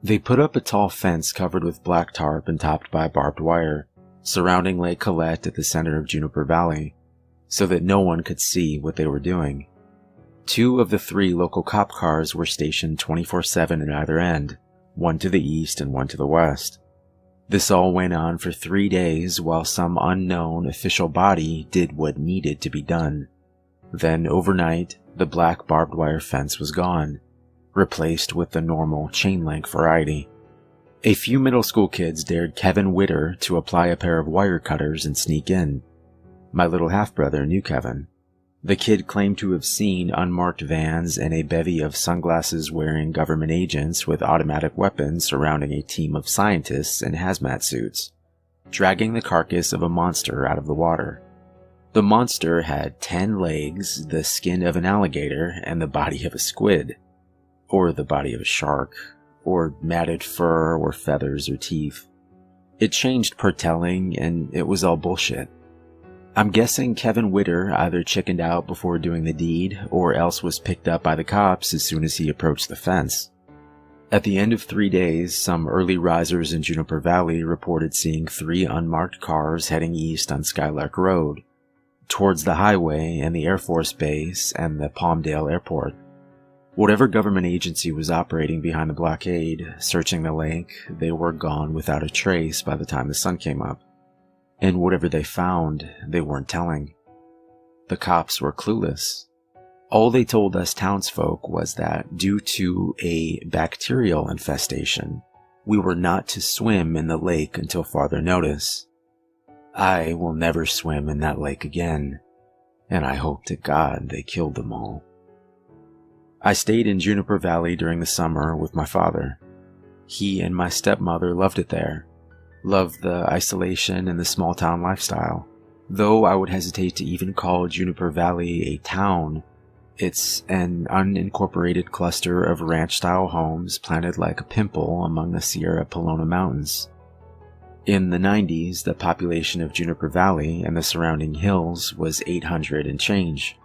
They put up a tall fence covered with black tarp and topped by barbed wire, surrounding Lake Colette at the center of Juniper Valley, so that no one could see what they were doing. 2 of the 3 local cop cars were stationed 24/7 at either end, one to the east and one to the west. This all went on for 3 days while some unknown official body did what needed to be done. Then overnight, the black barbed wire fence was gone, replaced with the normal chain-link variety. A few middle school kids dared Kevin Witter to apply a pair of wire cutters and sneak in. My little half-brother knew Kevin. The kid claimed to have seen unmarked vans and a bevy of sunglasses-wearing government agents with automatic weapons surrounding a team of scientists in hazmat suits, dragging the carcass of a monster out of the water. The monster had 10 legs, the skin of an alligator, and the body of a squid. Or the body of a shark, or matted fur, or feathers, or teeth. It changed per telling, and it was all bullshit. I'm guessing Kevin Witter either chickened out before doing the deed, or else was picked up by the cops as soon as he approached the fence. At the end of 3 days, some early risers in Juniper Valley reported seeing 3 unmarked cars heading east on Skylark Road, towards the highway and the Air Force Base and the Palmdale Airport. Whatever government agency was operating behind the blockade, searching the lake, they were gone without a trace by the time the sun came up. And whatever they found, they weren't telling. The cops were clueless. All they told us townsfolk was that due to a bacterial infestation, we were not to swim in the lake until farther notice. I will never swim in that lake again, and I hope to God they killed them all. I stayed in Juniper Valley during the summer with my father. He and my stepmother loved it there, loved the isolation and the small-town lifestyle. Though I would hesitate to even call Juniper Valley a town, it's an unincorporated cluster of ranch-style homes planted like a pimple among the Sierra Pelona Mountains. In the 90s, the population of Juniper Valley and the surrounding hills was 800 and change.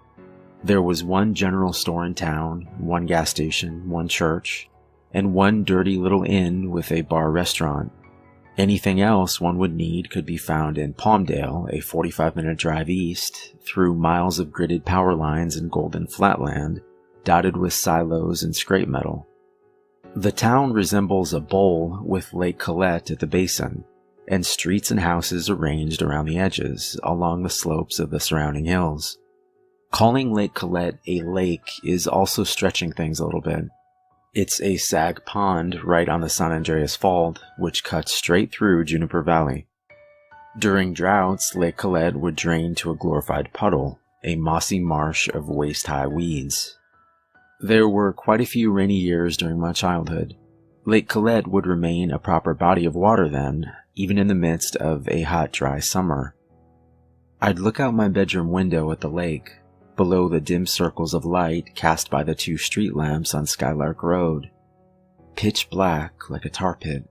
There was 1 general store in town, 1 gas station, 1 church, and 1 dirty little inn with a bar restaurant. Anything else one would need could be found in Palmdale, a 45-minute drive east, through miles of gridded power lines and golden flatland, dotted with silos and scrape metal. The town resembles a bowl with Lake Colette at the basin, and streets and houses arranged around the edges, along the slopes of the surrounding hills. Calling Lake Colette a lake is also stretching things a little bit. It's a sag pond right on the San Andreas Fault, which cuts straight through Juniper Valley. During droughts, Lake Colette would drain to a glorified puddle, a mossy marsh of waist-high weeds. There were quite a few rainy years during my childhood. Lake Colette would remain a proper body of water then, even in the midst of a hot, dry summer. I'd look out my bedroom window at the lake, below the dim circles of light cast by the 2 street lamps on Skylark Road. Pitch black like a tar pit.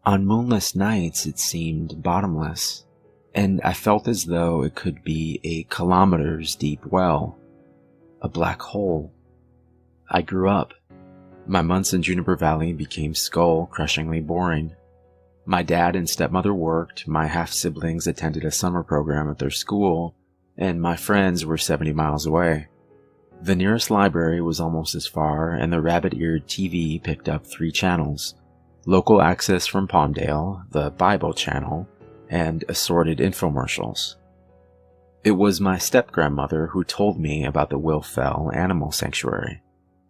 On moonless nights it seemed bottomless, and I felt as though it could be a kilometers deep well. A black hole. I grew up. My months in Juniper Valley became skull-crushingly boring. My dad and stepmother worked, my half-siblings attended a summer program at their school, and my friends were 70 miles away. The nearest library was almost as far, and the rabbit-eared TV picked up 3 channels: local access from Palmdale, the Bible channel, and assorted infomercials. It was my step-grandmother who told me about the Will Fell Animal Sanctuary.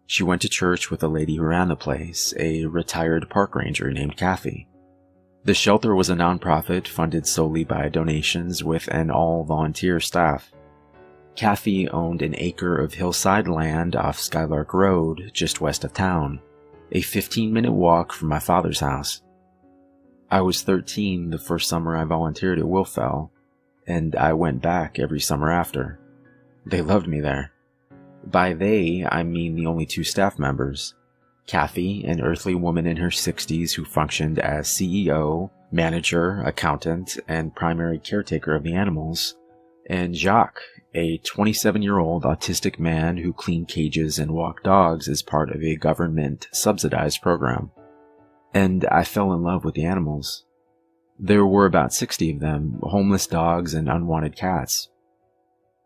She went to church with a lady who ran the place, a retired park ranger named Kathy. The shelter was a nonprofit funded solely by donations with an all-volunteer staff. Kathy owned an acre of hillside land off Skylark Road, just west of town, a 15-minute walk from my father's house. I was 13 the first summer I volunteered at Willfell, and I went back every summer after. They loved me there. By they, I mean the only 2 staff members. Kathy, an earthly woman in her 60s who functioned as CEO, manager, accountant, and primary caretaker of the animals, and Jacques, a 27-year-old autistic man who cleaned cages and walked dogs as part of a government-subsidized program. and I fell in love with the animals. There were about 60 of them, homeless dogs and unwanted cats.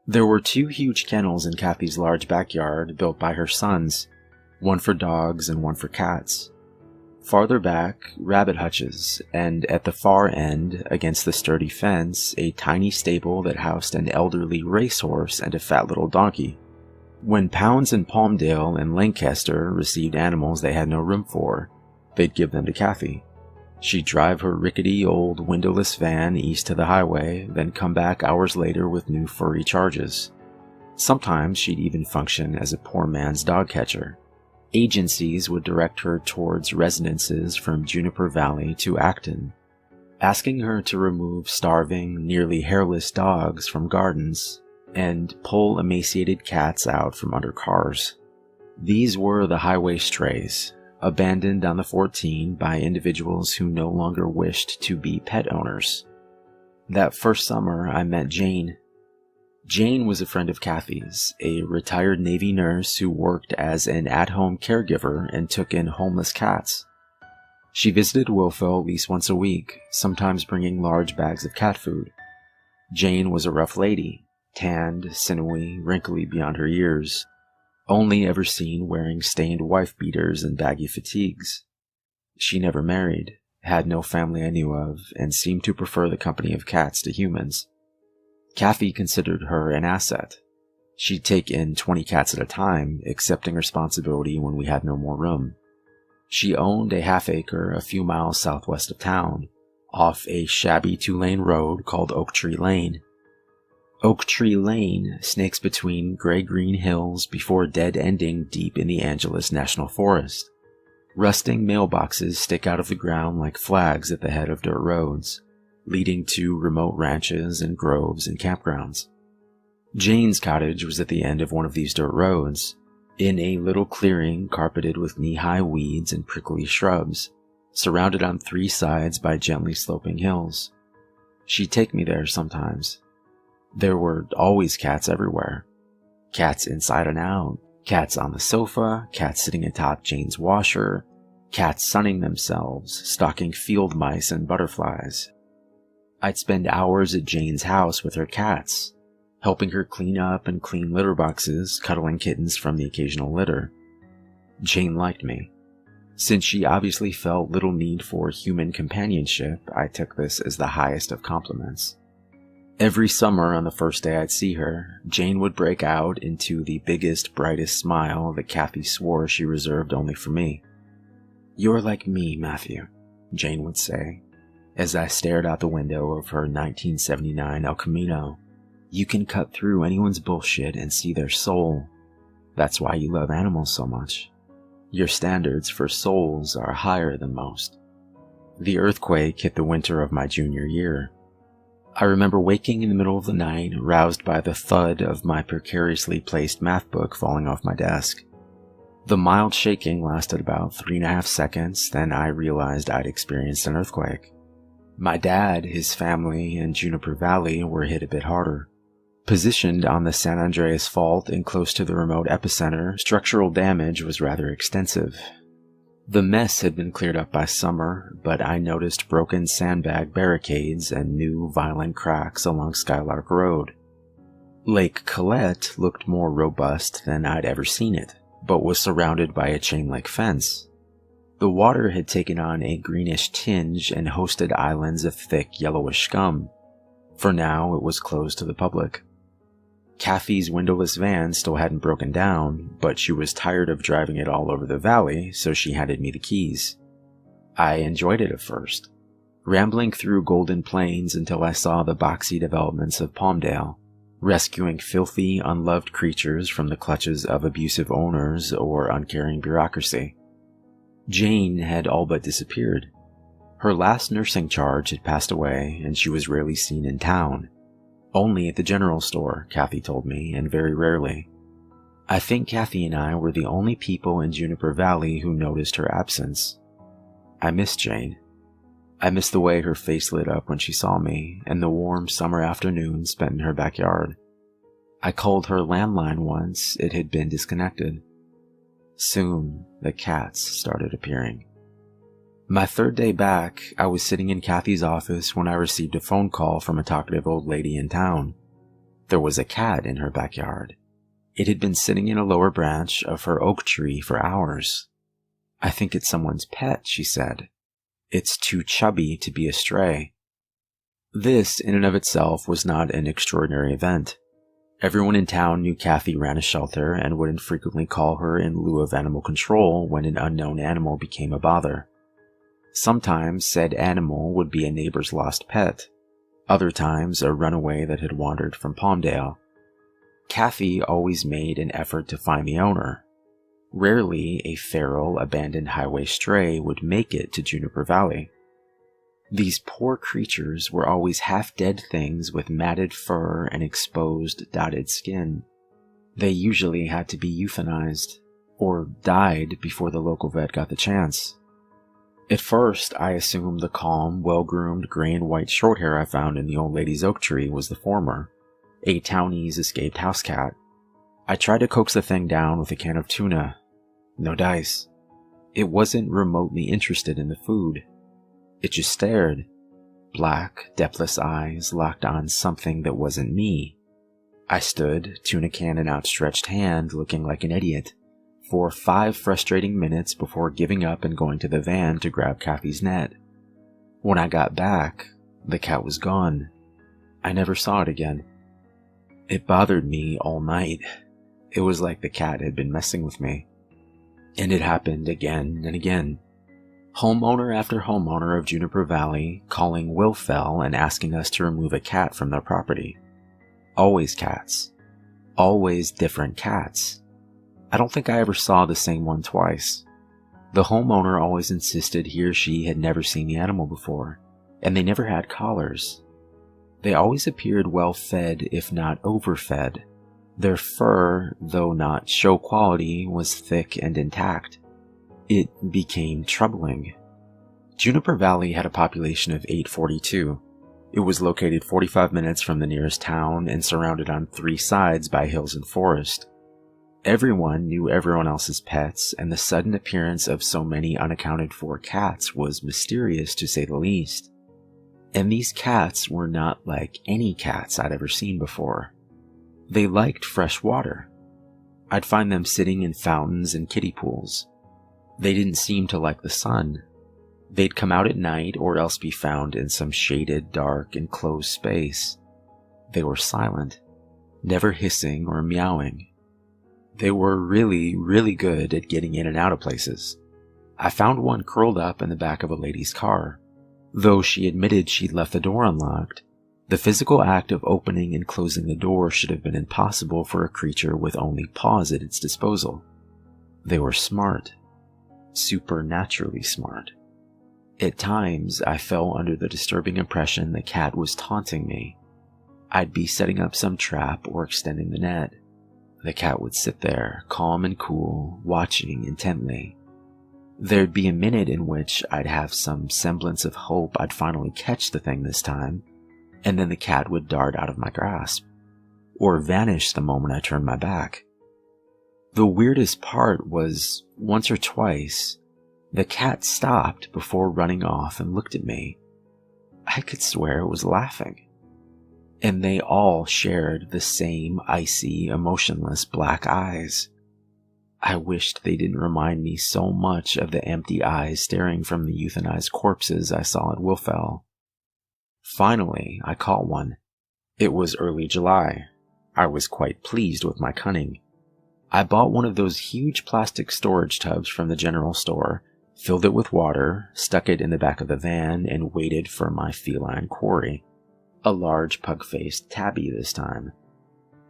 There were 2 huge kennels in Kathy's large backyard built by her sons, one for dogs and one for cats. Farther back, rabbit hutches, and at the far end, against the sturdy fence, a tiny stable that housed an elderly racehorse and a fat little donkey. When Pounds and Palmdale and Lancaster received animals they had no room for, they'd give them to Kathy. She'd drive her rickety old windowless van east to the highway, then come back hours later with new furry charges. Sometimes she'd even function as a poor man's dog catcher. Agencies would direct her towards residences from Juniper Valley to Acton, asking her to remove starving, nearly hairless dogs from gardens and pull emaciated cats out from under cars. These were the highway strays, abandoned on the 14 by individuals who no longer wished to be pet owners. That first summer, I met Jane. Jane was a friend of Kathy's, a retired Navy nurse who worked as an at-home caregiver and took in homeless cats. She visited Wilfell at least once a week, sometimes bringing large bags of cat food. Jane was a rough lady, tanned, sinewy, wrinkly beyond her years, only ever seen wearing stained wife-beaters and baggy fatigues. She never married, had no family I knew of, and seemed to prefer the company of cats to humans. Kathy considered her an asset. She'd take in 20 cats at a time, accepting responsibility when we had no more room. She owned a half-acre a few miles southwest of town, off a shabby 2-lane road called Oak Tree Lane. Oak Tree Lane snakes between gray-green hills before dead-ending deep in the Angeles National Forest. Rusting mailboxes stick out of the ground like flags at the head of dirt roads, leading to remote ranches and groves and campgrounds. Jane's cottage was at the end of one of these dirt roads, in a little clearing carpeted with knee-high weeds and prickly shrubs, surrounded on 3 sides by gently sloping hills. She'd take me there sometimes. There were always cats everywhere. Cats inside and out, cats on the sofa, cats sitting atop Jane's washer, cats sunning themselves, stalking field mice and butterflies. I'd spend hours at Jane's house with her cats, helping her clean up and clean litter boxes, cuddling kittens from the occasional litter. Jane liked me. Since she obviously felt little need for human companionship, I took this as the highest of compliments. Every summer on the first day I'd see her, Jane would break out into the biggest, brightest smile that Kathy swore she reserved only for me. "You're like me, Matthew," Jane would say, as I stared out the window of her 1979 El Camino. "You can cut through anyone's bullshit and see their soul. That's why you love animals so much. Your standards for souls are higher than most." The earthquake hit the winter of my junior year. I remember waking in the middle of the night, roused by the thud of my precariously placed math book falling off my desk. The mild shaking lasted about 3.5 seconds, then I realized I'd experienced an earthquake. My dad, his family, and Juniper Valley were hit a bit harder. Positioned on the San Andreas Fault and close to the remote epicenter, structural damage was rather extensive. The mess had been cleared up by summer, but I noticed broken sandbag barricades and new violent cracks along Skylark Road. Lake Colette looked more robust than I'd ever seen it, but was surrounded by a chain-link fence. The water had taken on a greenish tinge and hosted islands of thick yellowish scum. For now, it was closed to the public. Kathy's windowless van still hadn't broken down, but she was tired of driving it all over the valley, so she handed me the keys. I enjoyed it at first, rambling through Golden Plains until I saw the boxy developments of Palmdale, rescuing filthy, unloved creatures from the clutches of abusive owners or uncaring bureaucracy. Jane had all but disappeared. Her last nursing charge had passed away, and she was rarely seen in town. Only at the general store, Kathy told me, and very rarely. I think Kathy and I were the only people in Juniper Valley who noticed her absence. I missed Jane. I missed the way her face lit up when she saw me, and the warm summer afternoon spent in her backyard. I called her landline once; it had been disconnected. Soon, the cats started appearing. My third day back, I was sitting in Kathy's office when I received a phone call from a talkative old lady in town. There was a cat in her backyard. It had been sitting in a lower branch of her oak tree for hours. "I think it's someone's pet," she said. "It's too chubby to be a stray." This, in and of itself, was not an extraordinary event. Everyone in town knew Kathy ran a shelter and would infrequently call her in lieu of animal control when an unknown animal became a bother. Sometimes said animal would be a neighbor's lost pet. Other times a runaway that had wandered from Palmdale. Kathy always made an effort to find the owner. Rarely a feral, abandoned highway stray would make it to Juniper Valley. These poor creatures were always half-dead things with matted fur and exposed, dotted skin. They usually had to be euthanized, or died before the local vet got the chance. At first, I assumed the calm, well-groomed gray and white shorthair I found in the old lady's oak tree was the former, a townie's escaped house cat. I tried to coax the thing down with a can of tuna. No dice. It wasn't remotely interested in the food. It just stared. Black, depthless eyes locked on something that wasn't me. I stood, tuna can in outstretched hand, looking like an idiot, for 5 frustrating minutes before giving up and going to the van to grab Kathy's net. When I got back, the cat was gone. I never saw it again. It bothered me all night. It was like the cat had been messing with me. And it happened again and again. Homeowner after homeowner of Juniper Valley calling Wilfell and asking us to remove a cat from their property. Always cats. Always different cats. I don't think I ever saw the same one twice. The homeowner always insisted he or she had never seen the animal before, and they never had collars. They always appeared well fed, if not overfed. Their fur, though not show quality, was thick and intact. It became troubling. Juniper Valley had a population of 842. It was located 45 minutes from the nearest town and surrounded on 3 sides by hills and forest. Everyone knew everyone else's pets, and the sudden appearance of so many unaccounted for cats was mysterious to say the least. And these cats were not like any cats I'd ever seen before. They liked fresh water. I'd find them sitting in fountains and kiddie pools. They didn't seem to like the sun. They'd come out at night or else be found in some shaded, dark, enclosed space. They were silent, never hissing or meowing. They were really, really good at getting in and out of places. I found one curled up in the back of a lady's car. Though she admitted she'd left the door unlocked, the physical act of opening and closing the door should have been impossible for a creature with only paws at its disposal. They were smart. Supernaturally smart. At times, I fell under the disturbing impression the cat was taunting me. I'd be setting up some trap or extending the net. The cat would sit there, calm and cool, watching intently. There'd be a minute in which I'd have some semblance of hope I'd finally catch the thing this time, and then the cat would dart out of my grasp, or vanish the moment I turned my back. The weirdest part was, once or twice, the cat stopped before running off and looked at me. I could swear it was laughing. And they all shared the same icy, emotionless black eyes. I wished they didn't remind me so much of the empty eyes staring from the euthanized corpses I saw at Wilfell. Finally, I caught one. It was early July. I was quite pleased with my cunning. I bought one of those huge plastic storage tubs from the general store, filled it with water, stuck it in the back of the van, and waited for my feline quarry. A large pug-faced tabby this time.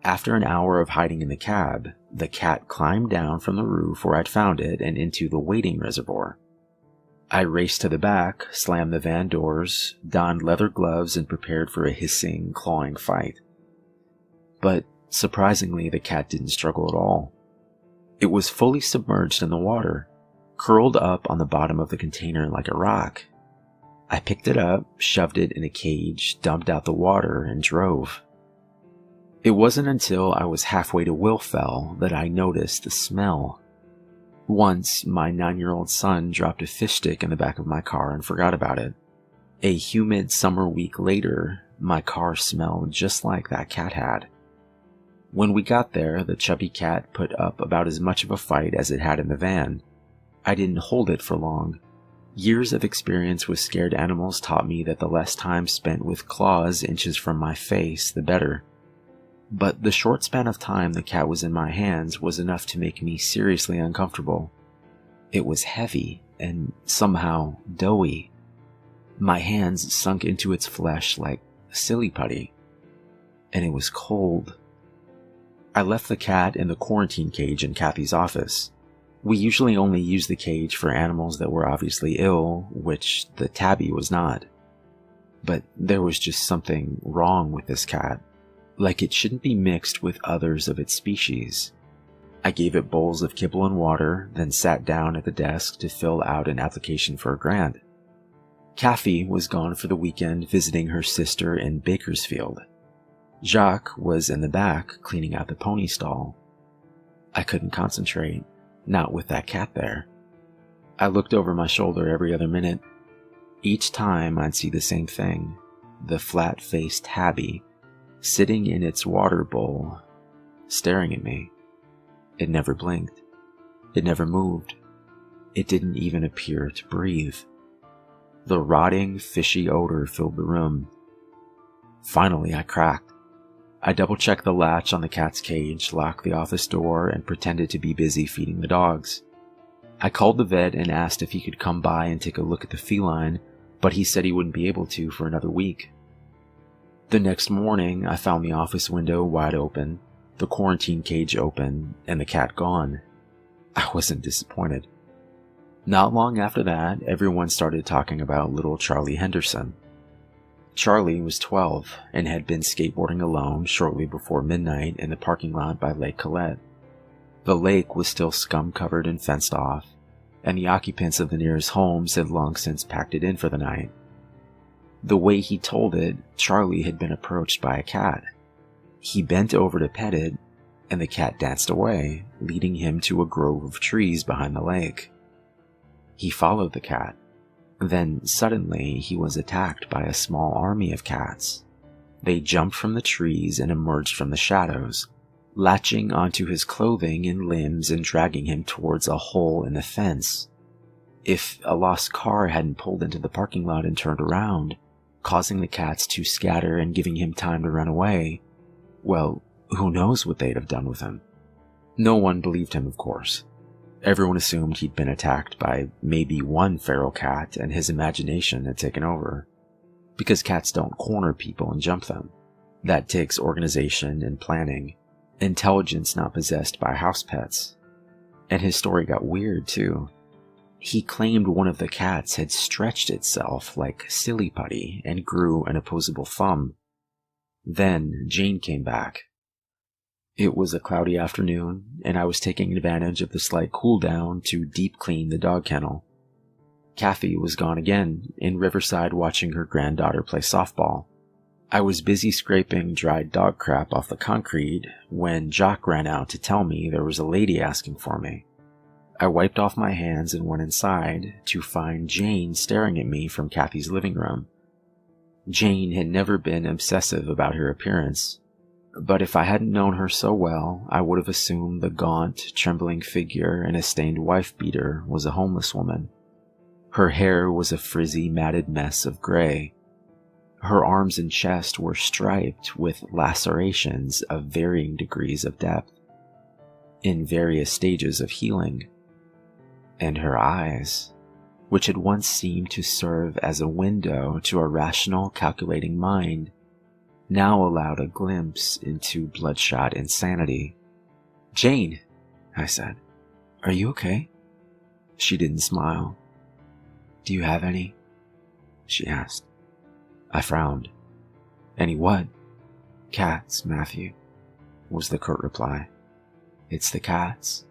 After an hour of hiding in the cab, the cat climbed down from the roof where I'd found it and into the waiting reservoir. I raced to the back, slammed the van doors, donned leather gloves, and prepared for a hissing, clawing fight. But surprisingly, the cat didn't struggle at all. It was fully submerged in the water, curled up on the bottom of the container like a rock. I picked it up, shoved it in a cage, dumped out the water, and drove. It wasn't until I was halfway to Wilfell that I noticed the smell. Once, my 9-year-old son dropped a fish stick in the back of my car and forgot about it. A humid summer week later, my car smelled just like that cat had. When we got there, the chubby cat put up about as much of a fight as it had in the van. I didn't hold it for long. Years of experience with scared animals taught me that the less time spent with claws inches from my face, the better. But the short span of time the cat was in my hands was enough to make me seriously uncomfortable. It was heavy and somehow doughy. My hands sunk into its flesh like silly putty. And it was cold. I left the cat in the quarantine cage in Kathy's office. We usually only use the cage for animals that were obviously ill, which the tabby was not. But there was just something wrong with this cat, like it shouldn't be mixed with others of its species. I gave it bowls of kibble and water, then sat down at the desk to fill out an application for a grant. Kathy was gone for the weekend visiting her sister in Bakersfield. Jacques was in the back cleaning out the pony stall. I couldn't concentrate, not with that cat there. I looked over my shoulder every other minute. Each time I'd see the same thing, the flat-faced tabby, sitting in its water bowl, staring at me. It never blinked. It never moved. It didn't even appear to breathe. The rotting, fishy odor filled the room. Finally, I cracked. I double-checked the latch on the cat's cage, locked the office door, and pretended to be busy feeding the dogs. I called the vet and asked if he could come by and take a look at the feline, but he said he wouldn't be able to for another week. The next morning, I found the office window wide open, the quarantine cage open, and the cat gone. I wasn't disappointed. Not long after that, everyone started talking about little Charlie Henderson. Charlie was 12 and had been skateboarding alone shortly before midnight in the parking lot by Lake Colette. The lake was still scum-covered and fenced off, and the occupants of the nearest homes had long since packed it in for the night. The way he told it, Charlie had been approached by a cat. He bent over to pet it, and the cat danced away, leading him to a grove of trees behind the lake. He followed the cat. Then, suddenly, he was attacked by a small army of cats. They jumped from the trees and emerged from the shadows, latching onto his clothing and limbs and dragging him towards a hole in the fence. If a lost car hadn't pulled into the parking lot and turned around, causing the cats to scatter and giving him time to run away, well, who knows what they'd have done with him. No one believed him, of course. Everyone assumed he'd been attacked by maybe one feral cat and his imagination had taken over. Because cats don't corner people and jump them. That takes organization and planning, intelligence not possessed by house pets. And his story got weird, too. He claimed one of the cats had stretched itself like silly putty and grew an opposable thumb. Then Jane came back. It was a cloudy afternoon, and I was taking advantage of the slight cool down to deep clean the dog kennel. Kathy was gone again, in Riverside watching her granddaughter play softball. I was busy scraping dried dog crap off the concrete when Jacques ran out to tell me there was a lady asking for me. I wiped off my hands and went inside to find Jane staring at me from Kathy's living room. Jane had never been obsessive about her appearance, but if I hadn't known her so well, I would have assumed the gaunt, trembling figure in a stained wife-beater was a homeless woman. Her hair was a frizzy, matted mess of gray. Her arms and chest were striped with lacerations of varying degrees of depth, in various stages of healing. And her eyes, which had once seemed to serve as a window to a rational, calculating mind, now allowed a glimpse into bloodshot insanity. "Jane," I said, "are you okay?" She didn't smile. "Do you have any?" she asked. I frowned. "Any what?" "Cats, Matthew," was the curt reply. "It's the cats.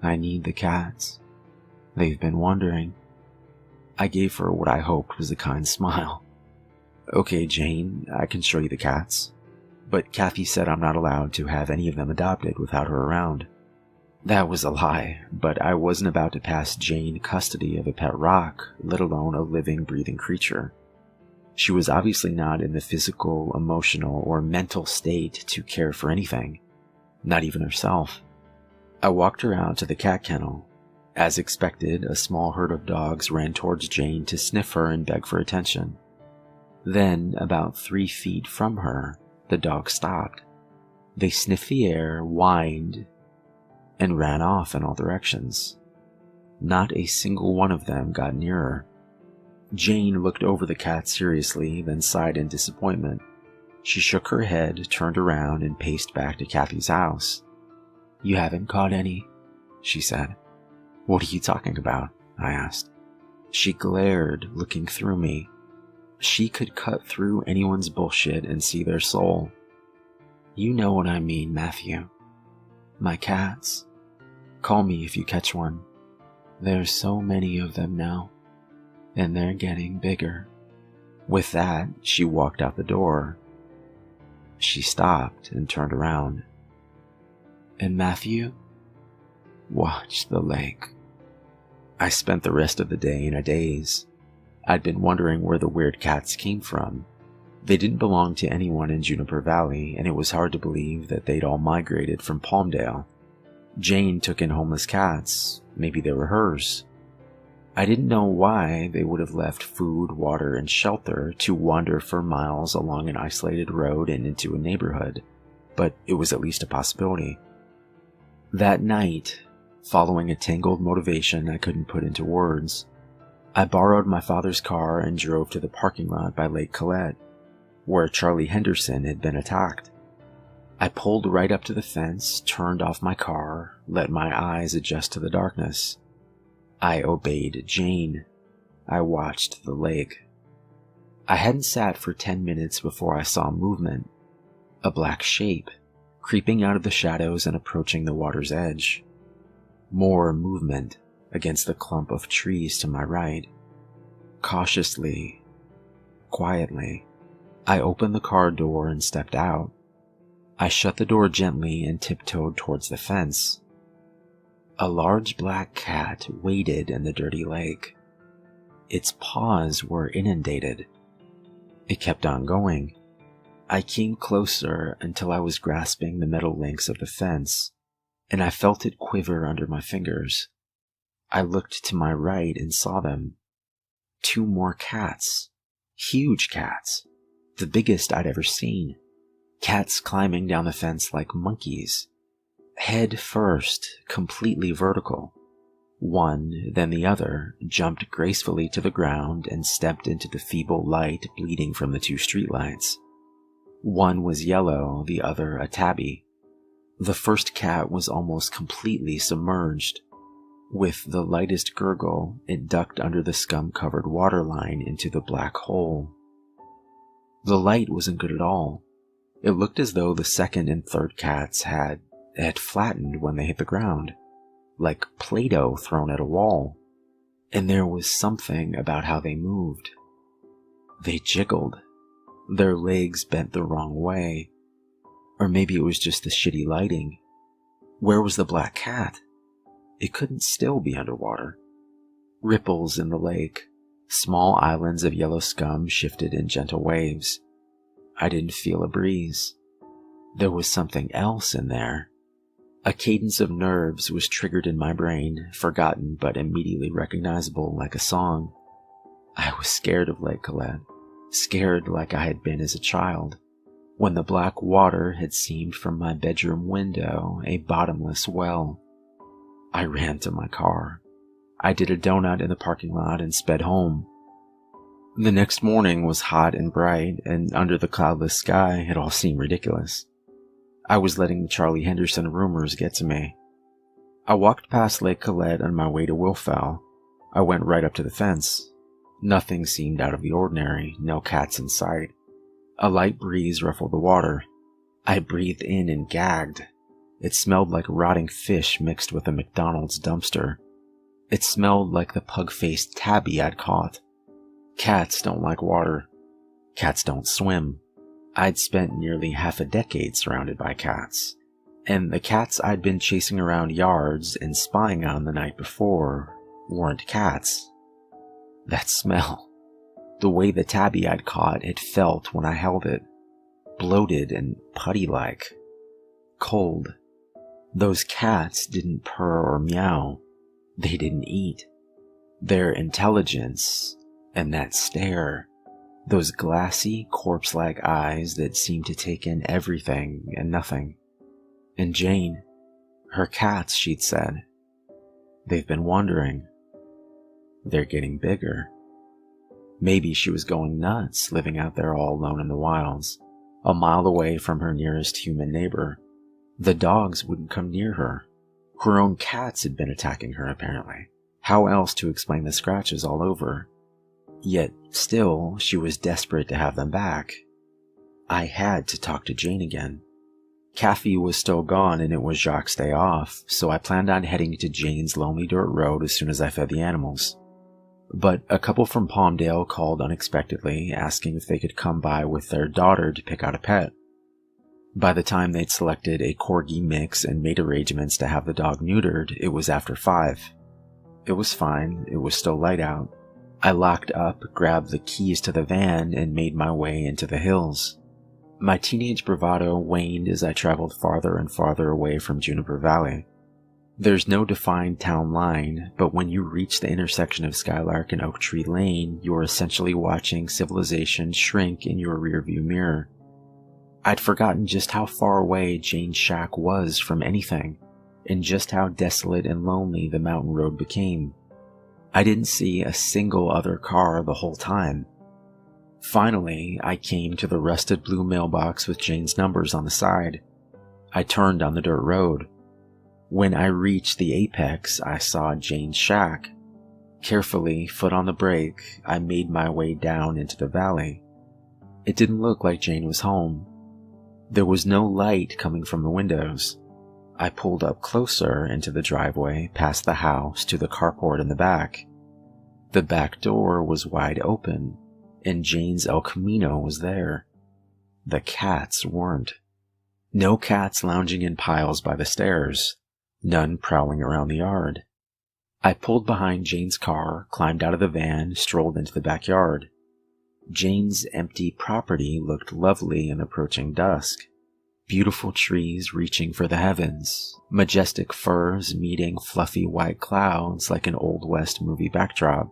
I need the cats. They've been wandering." I gave her what I hoped was a kind smile. "Okay, Jane, I can show you the cats. But Kathy said I'm not allowed to have any of them adopted without her around." That was a lie, but I wasn't about to pass Jane custody of a pet rock, let alone a living, breathing creature. She was obviously not in the physical, emotional, or mental state to care for anything, not even herself. I walked her out to the cat kennel. As expected, a small herd of dogs ran towards Jane to sniff her and beg for attention. Then, about 3 feet from her, the dogs stopped. They sniffed the air, whined, and ran off in all directions. Not a single one of them got near her. Jane looked over the cat seriously, then sighed in disappointment. She shook her head, turned around, and paced back to Kathy's house. "You haven't caught any?" she said. "What are you talking about?" I asked. She glared, looking through me. She could cut through anyone's bullshit and see their soul. "You know what I mean, Matthew. My cats. Call me if you catch one. There's so many of them now, and they're getting bigger." With that, she walked out the door. She stopped and turned around. "And Matthew, watch the lake." I spent the rest of the day in a daze. I'd been wondering where the weird cats came from. They didn't belong to anyone in Juniper Valley, and it was hard to believe that they'd all migrated from Palmdale. Jane took in homeless cats. Maybe they were hers. I didn't know why they would have left food, water, and shelter to wander for miles along an isolated road and into a neighborhood, but it was at least a possibility. That night, following a tangled motivation I couldn't put into words, I borrowed my father's car and drove to the parking lot by Lake Colette, where Charlie Henderson had been attacked. I pulled right up to the fence, turned off my car, let my eyes adjust to the darkness. I obeyed Jane. I watched the lake. I hadn't sat for 10 minutes before I saw movement. A black shape, creeping out of the shadows and approaching the water's edge. More movement against the clump of trees to my right. Cautiously, quietly, I opened the car door and stepped out. I shut the door gently and tiptoed towards the fence. A large black cat waded in the dirty lake. Its paws were inundated. It kept on going. I came closer until I was grasping the metal links of the fence, and I felt it quiver under my fingers. I looked to my right and saw them. 2 more cats. Huge cats. The biggest I'd ever seen. Cats climbing down the fence like monkeys. Head first, completely vertical. One, then the other, jumped gracefully to the ground and stepped into the feeble light bleeding from the 2 streetlights. One was yellow, the other a tabby. The first cat was almost completely submerged. With the lightest gurgle, it ducked under the scum-covered waterline into the black hole. The light wasn't good at all. It looked as though the second and third cats had flattened when they hit the ground, like Play-Doh thrown at a wall. And there was something about how they moved. They jiggled. Their legs bent the wrong way. Or maybe it was just the shitty lighting. Where was the black cat? It couldn't still be underwater. Ripples in the lake. Small islands of yellow scum shifted in gentle waves. I didn't feel a breeze. There was something else in there. A cadence of nerves was triggered in my brain, forgotten but immediately recognizable like a song. I was scared of Lake Colette, scared like I had been as a child, when the black water had seemed from my bedroom window a bottomless well. I ran to my car. I did a donut in the parking lot and sped home. The next morning was hot and bright, and under the cloudless sky it all seemed ridiculous. I was letting the Charlie Henderson rumors get to me. I walked past Lake Colette on my way to Willfell. I went right up to the fence. Nothing seemed out of the ordinary, no cats in sight. A light breeze ruffled the water. I breathed in and gagged. It smelled like rotting fish mixed with a McDonald's dumpster. It smelled like the pug-faced tabby I'd caught. Cats don't like water. Cats don't swim. I'd spent nearly half a decade surrounded by cats, And the cats I'd been chasing around yards and spying on the night before weren't cats. That smell. The way the tabby I'd caught had felt when I held it. Bloated and putty-like. Cold. Those cats didn't purr or meow. They didn't eat. Their intelligence, and that stare, those glassy, corpse-like eyes that seemed to take in everything and nothing. And Jane, her cats, she'd said, they've been wandering. They're getting bigger. Maybe she was going nuts living out there all alone in the wilds, a mile away from her nearest human neighbor. The dogs wouldn't come near her. Her own cats had been attacking her, apparently. How else to explain the scratches all over? Yet, still, she was desperate to have them back. I had to talk to Jane again. Kathy was still gone and it was Jacques' day off, so I planned on heading to Jane's lonely dirt road as soon as I fed the animals. But a couple from Palmdale called unexpectedly, asking if they could come by with their daughter to pick out a pet. By the time they'd selected a corgi mix and made arrangements to have the dog neutered, it was after 5. It was fine, it was still light out. I locked up, grabbed the keys to the van, and made my way into the hills. My teenage bravado waned as I traveled farther and farther away from Juniper Valley. There's no defined town line, but when you reach the intersection of Skylark and Oak Tree Lane, you're essentially watching civilization shrink in your rearview mirror. I'd forgotten just how far away Jane's shack was from anything, and just how desolate and lonely the mountain road became. I didn't see a single other car the whole time. Finally, I came to the rusted blue mailbox with Jane's numbers on the side. I turned on the dirt road. When I reached the apex, I saw Jane's shack. Carefully, foot on the brake, I made my way down into the valley. It didn't look like Jane was home. There was no light coming from the windows. I pulled up closer into the driveway, past the house, to the carport in the back. The back door was wide open, and Jane's El Camino was there. The cats weren't. No cats lounging in piles by the stairs. None prowling around the yard. I pulled behind Jane's car, climbed out of the van, strolled into the backyard. Jane's empty property looked lovely in approaching dusk. Beautiful trees reaching for the heavens, majestic firs meeting fluffy white clouds like an Old West movie backdrop.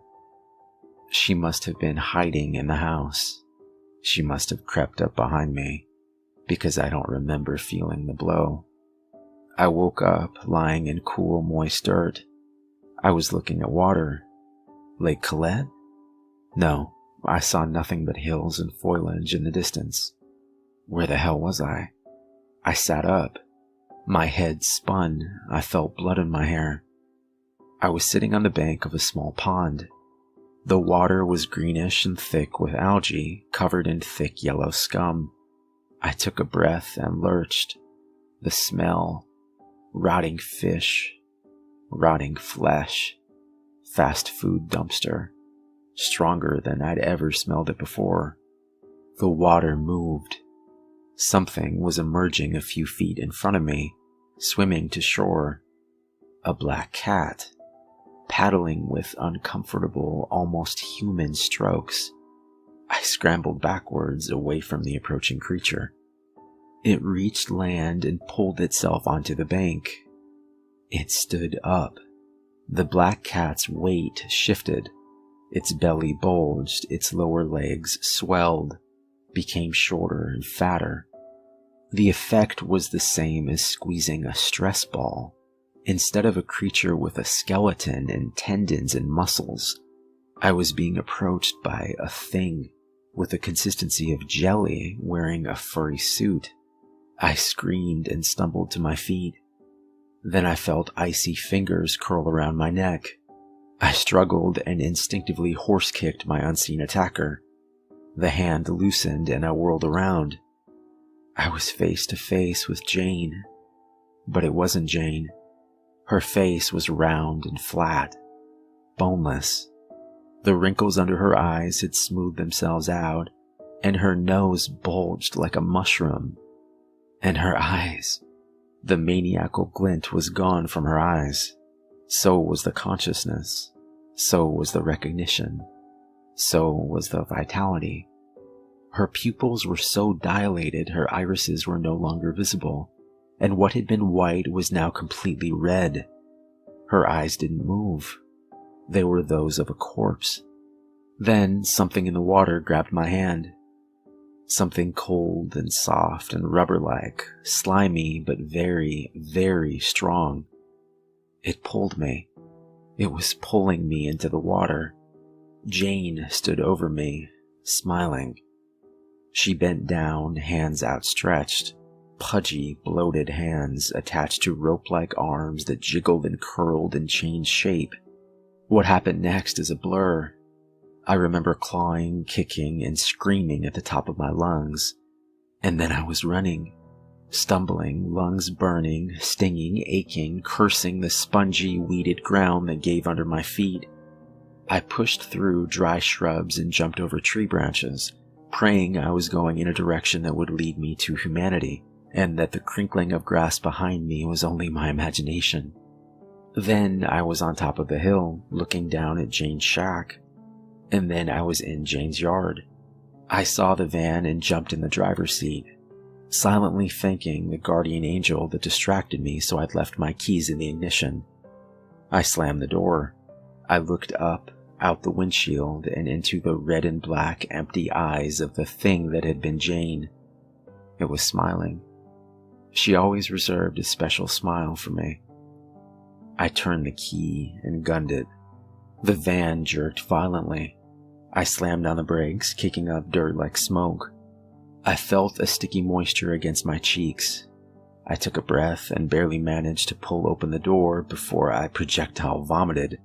She must have been hiding in the house. She must have crept up behind me, because I don't remember feeling the blow. I woke up lying in cool, moist dirt. I was looking at water. Lake Colette? No, I saw nothing but hills and foliage in the distance. Where the hell was I? I sat up. My head spun. I felt blood in my hair. I was sitting on the bank of a small pond. The water was greenish and thick with algae, covered in thick yellow scum. I took a breath and lurched. The smell. Rotting fish. Rotting flesh. Fast food dumpster. Stronger than I'd ever smelled it before. The water moved. Something was emerging a few feet in front of me, swimming to shore. A black cat, paddling with uncomfortable, almost human strokes. I scrambled backwards away from the approaching creature. It reached land and pulled itself onto the bank. It stood up. The black cat's weight shifted. Its belly bulged, its lower legs swelled, became shorter and fatter. The effect was the same as squeezing a stress ball. Instead of a creature with a skeleton and tendons and muscles, I was being approached by a thing with the consistency of jelly wearing a furry suit. I screamed and stumbled to my feet. Then I felt icy fingers curl around my neck. I struggled and instinctively horse-kicked my unseen attacker. The hand loosened and I whirled around. I was face to face with Jane, but it wasn't Jane. Her face was round and flat, boneless. The wrinkles under her eyes had smoothed themselves out, and her nose bulged like a mushroom. And her eyes, The maniacal glint was gone from her eyes. So was the consciousness. So was the recognition. So was the vitality. Her pupils were so dilated her irises were no longer visible, and what had been white was now completely red. Her eyes didn't move. They were those of a corpse. Then something in the water grabbed my hand. Something cold and soft and rubber-like, slimy but very, very strong. It pulled me. It was pulling me into the water. Jane stood over me, smiling. She bent down, hands outstretched, pudgy, bloated hands attached to rope-like arms that jiggled and curled and changed shape. What happened next is a blur. I remember clawing, kicking, and screaming at the top of my lungs. And then I was running, stumbling, lungs burning, stinging, aching, cursing the spongy, weeded ground that gave under my feet. I pushed through dry shrubs and jumped over tree branches, praying I was going in a direction that would lead me to humanity, and that the crinkling of grass behind me was only my imagination. Then I was on top of the hill, looking down at Jane's shack. And then I was in Jane's yard. I saw the van and jumped in the driver's seat, silently thanking the guardian angel that distracted me so I'd left my keys in the ignition. I slammed the door. I looked up, out the windshield, and into the red and black empty eyes of the thing that had been Jane. It was smiling. She always reserved a special smile for me. I turned the key and gunned it. The van jerked violently. I slammed on the brakes, kicking up dirt like smoke. I felt a sticky moisture against my cheeks. I took a breath and barely managed to pull open the door before I projectile vomited.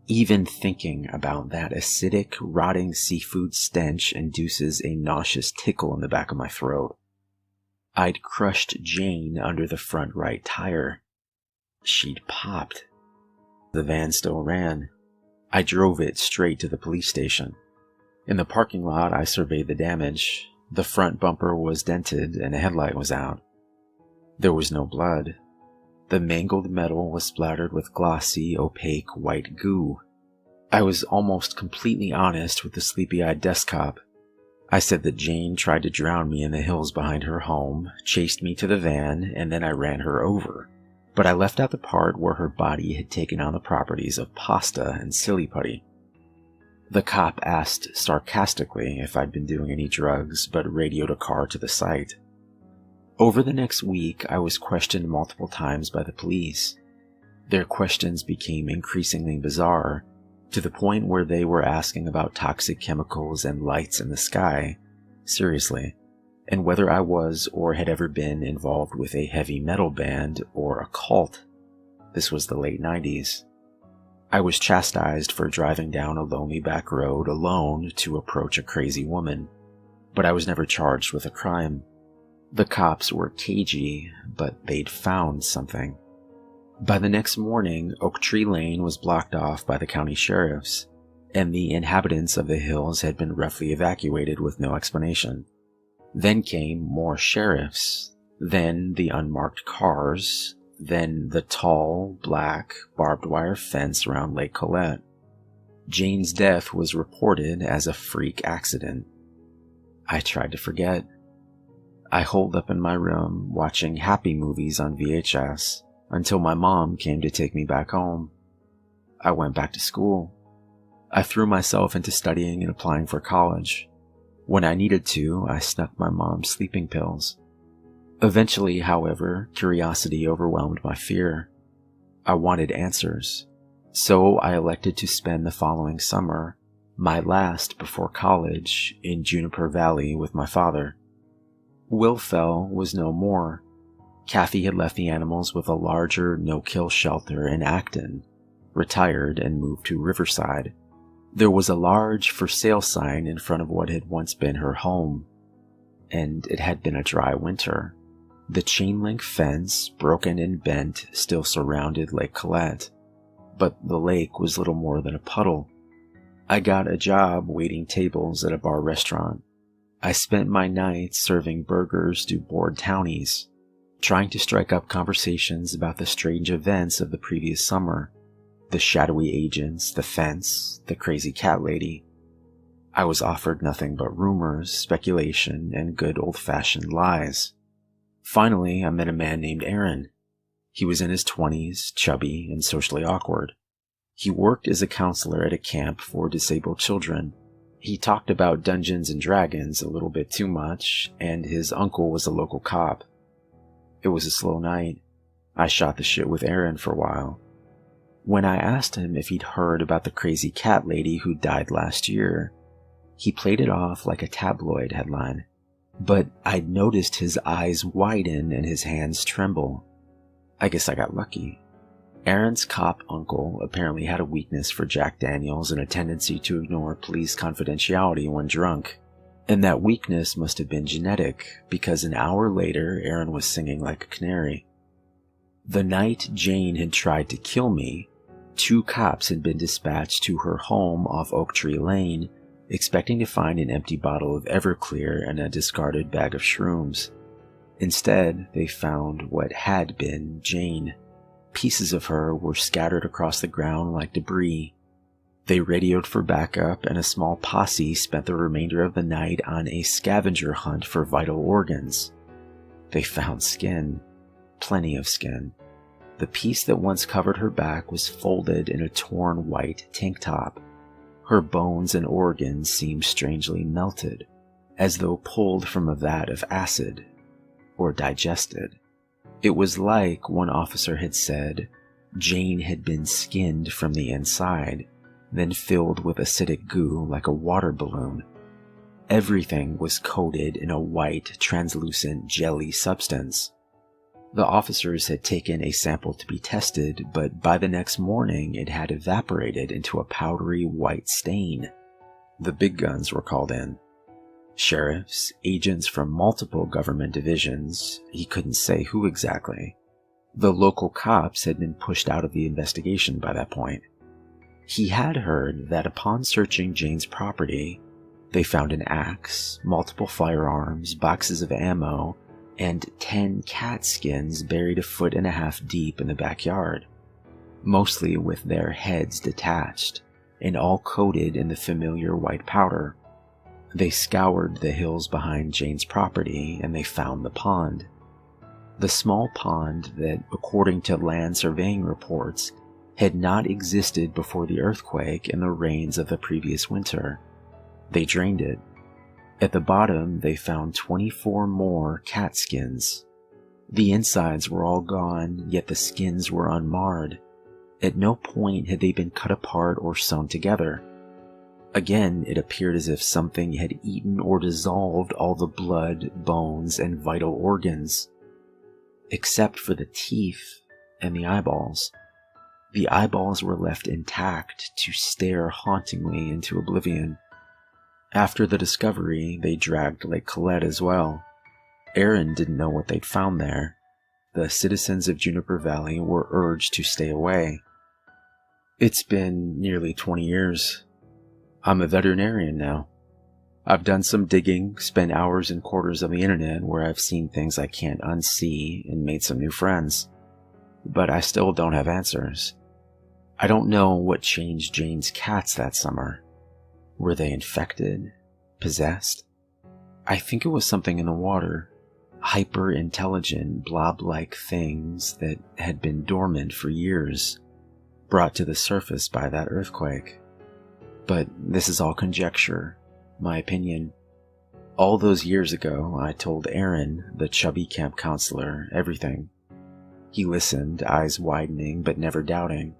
Even thinking about that acidic, rotting seafood stench induces a nauseous tickle in the back of my throat. I'd crushed Jane under the front right tire. She'd popped. The van still ran. I drove it straight to the police station. In the parking lot, I surveyed the damage. The front bumper was dented and a headlight was out. There was no blood. The mangled metal was splattered with glossy, opaque white goo. I was almost completely honest with the sleepy-eyed desk cop. I said that Jane tried to drown me in the hills behind her home, chased me to the van, and then I ran her over. But I left out the part where her body had taken on the properties of pasta and silly putty. The cop asked sarcastically if I'd been doing any drugs, but radioed a car to the site. Over the next week, I was questioned multiple times by the police. Their questions became increasingly bizarre, to the point where they were asking about toxic chemicals and lights in the sky, seriously, and whether I was or had ever been involved with a heavy metal band or a cult. This was the late 90s. I was chastised for driving down a lonely back road alone to approach a crazy woman, but I was never charged with a crime. The cops were cagey, but they'd found something. By the next morning, Oak Tree Lane was blocked off by the county sheriffs, and the inhabitants of the hills had been roughly evacuated with no explanation. Then came more sheriffs, then the unmarked cars, then the tall, black, barbed wire fence around Lake Colette. Jane's death was reported as a freak accident. I tried to forget. I holed up in my room watching happy movies on VHS until my mom came to take me back home. I went back to school. I threw myself into studying and applying for college. When I needed to, I snuck my mom's sleeping pills. Eventually, however, curiosity overwhelmed my fear. I wanted answers, so I elected to spend the following summer, my last before college, in Juniper Valley with my father. Will Fell was no more. Kathy had left the animals with a larger no-kill shelter in Acton, retired and moved to Riverside. There was a large for sale sign in front of what had once been her home, and it had been a dry winter. The chain-link fence, broken and bent, still surrounded Lake Colette, but the lake was little more than a puddle. I got a job waiting tables at a bar restaurant. I spent my nights serving burgers to bored townies. trying to strike up conversations about the strange events of the previous summer, the shadowy agents, the fence, the crazy cat lady. I was offered nothing but rumors, speculation, and good old-fashioned lies. Finally, I met a man named Aaron. He was in his 20s, chubby, and socially awkward. He worked as a counselor at a camp for disabled children. He talked about Dungeons and Dragons a little bit too much, and his uncle was a local cop. It was a slow night. I shot the shit with Aaron for a while. When I asked him if he'd heard about the crazy cat lady who died last year, he played it off like a tabloid headline. But I'd noticed his eyes widen and his hands tremble. I guess I got lucky. Aaron's cop uncle apparently had a weakness for Jack Daniels and a tendency to ignore police confidentiality when drunk. And that weakness must have been genetic, because an hour later, Aaron was singing like a canary. The night Jane had tried to kill me, 2 cops had been dispatched to her home off Oak Tree Lane, expecting to find an empty bottle of Everclear and a discarded bag of shrooms. Instead, they found what had been Jane. Pieces of her were scattered across the ground like debris. They radioed for backup, and a small posse spent the remainder of the night on a scavenger hunt for vital organs. They found skin. Plenty of skin. The piece that once covered her back was folded in a torn white tank top. Her bones and organs seemed strangely melted, as though pulled from a vat of acid, or digested. It was like, one officer had said, Jane had been skinned from the inside, then filled with acidic goo like a water balloon. Everything was coated in a white, translucent jelly substance. The officers had taken a sample to be tested, but by the next morning it had evaporated into a powdery white stain. The big guns were called in. Sheriffs, agents from multiple government divisions, he couldn't say who exactly. The local cops had been pushed out of the investigation by that point. He had heard that upon searching Jane's property, they found an axe, multiple firearms, boxes of ammo, and 10 cat skins buried 1.5 feet deep in the backyard, mostly with their heads detached, and all coated in the familiar white powder. They scoured the hills behind Jane's property, and they found the pond. The small pond that, according to land surveying reports, had not existed before the earthquake and the rains of the previous winter. They drained it. At the bottom, they found 24 more cat skins. The insides were all gone, yet the skins were unmarred. At no point had they been cut apart or sewn together. Again, it appeared as if something had eaten or dissolved all the blood, bones, and vital organs, except for the teeth and the eyeballs. The eyeballs were left intact to stare hauntingly into oblivion. After the discovery, they dragged Lake Colette as well. Aaron didn't know what they'd found there. The citizens of Juniper Valley were urged to stay away. It's been nearly 20 years. I'm a veterinarian now. I've done some digging, spent hours in quarters of the internet where I've seen things I can't unsee, and made some new friends. But I still don't have answers. I don't know what changed Jane's cats that summer. Were they infected? Possessed? I think it was something in the water. Hyper-intelligent, blob-like things that had been dormant for years, brought to the surface by that earthquake. But this is all conjecture, my opinion. All those years ago, I told Aaron, the chubby camp counselor, everything. He listened, eyes widening but never doubting.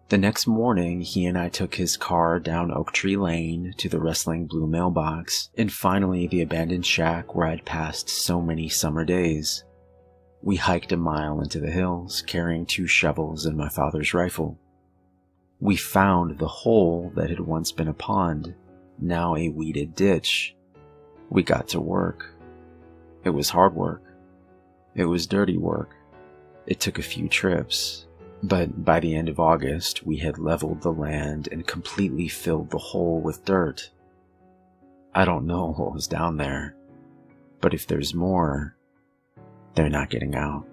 The next morning, he and I took his car down Oak Tree Lane to the rustling blue mailbox, and finally the abandoned shack where I'd passed so many summer days. We hiked a mile into the hills, carrying 2 shovels and my father's rifle. We found the hole that had once been a pond, now a weeded ditch. We got to work. It was hard work. It was dirty work. It took a few trips. But by the end of August, we had leveled the land and completely filled the hole with dirt. I don't know what was down there, but if there's more, They're not getting out.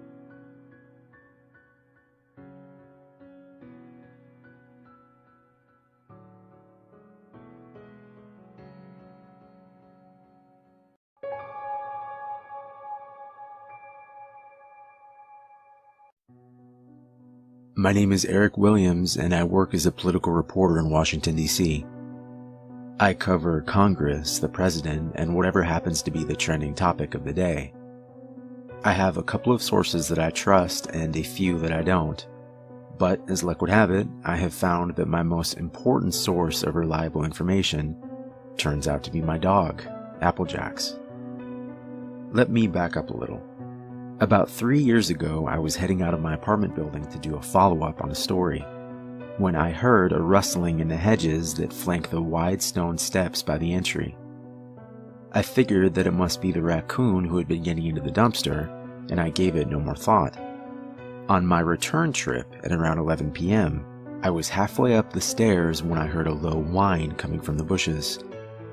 My name is Eric Williams, and I work as a political reporter in Washington, D.C. I cover Congress, the president, and whatever happens to be the trending topic of the day. I have a couple of sources that I trust and a few that I don't. But as luck would have it, I have found that my most important source of reliable information turns out to be my dog, Applejacks. Let me back up a little. About 3 years ago, I was heading out of my apartment building to do a follow-up on a story, when I heard a rustling in the hedges that flank the wide stone steps by the entry. I figured that it must be the raccoon who had been getting into the dumpster, and I gave it no more thought. On my return trip at around 11 p.m., I was halfway up the stairs when I heard a low whine coming from the bushes.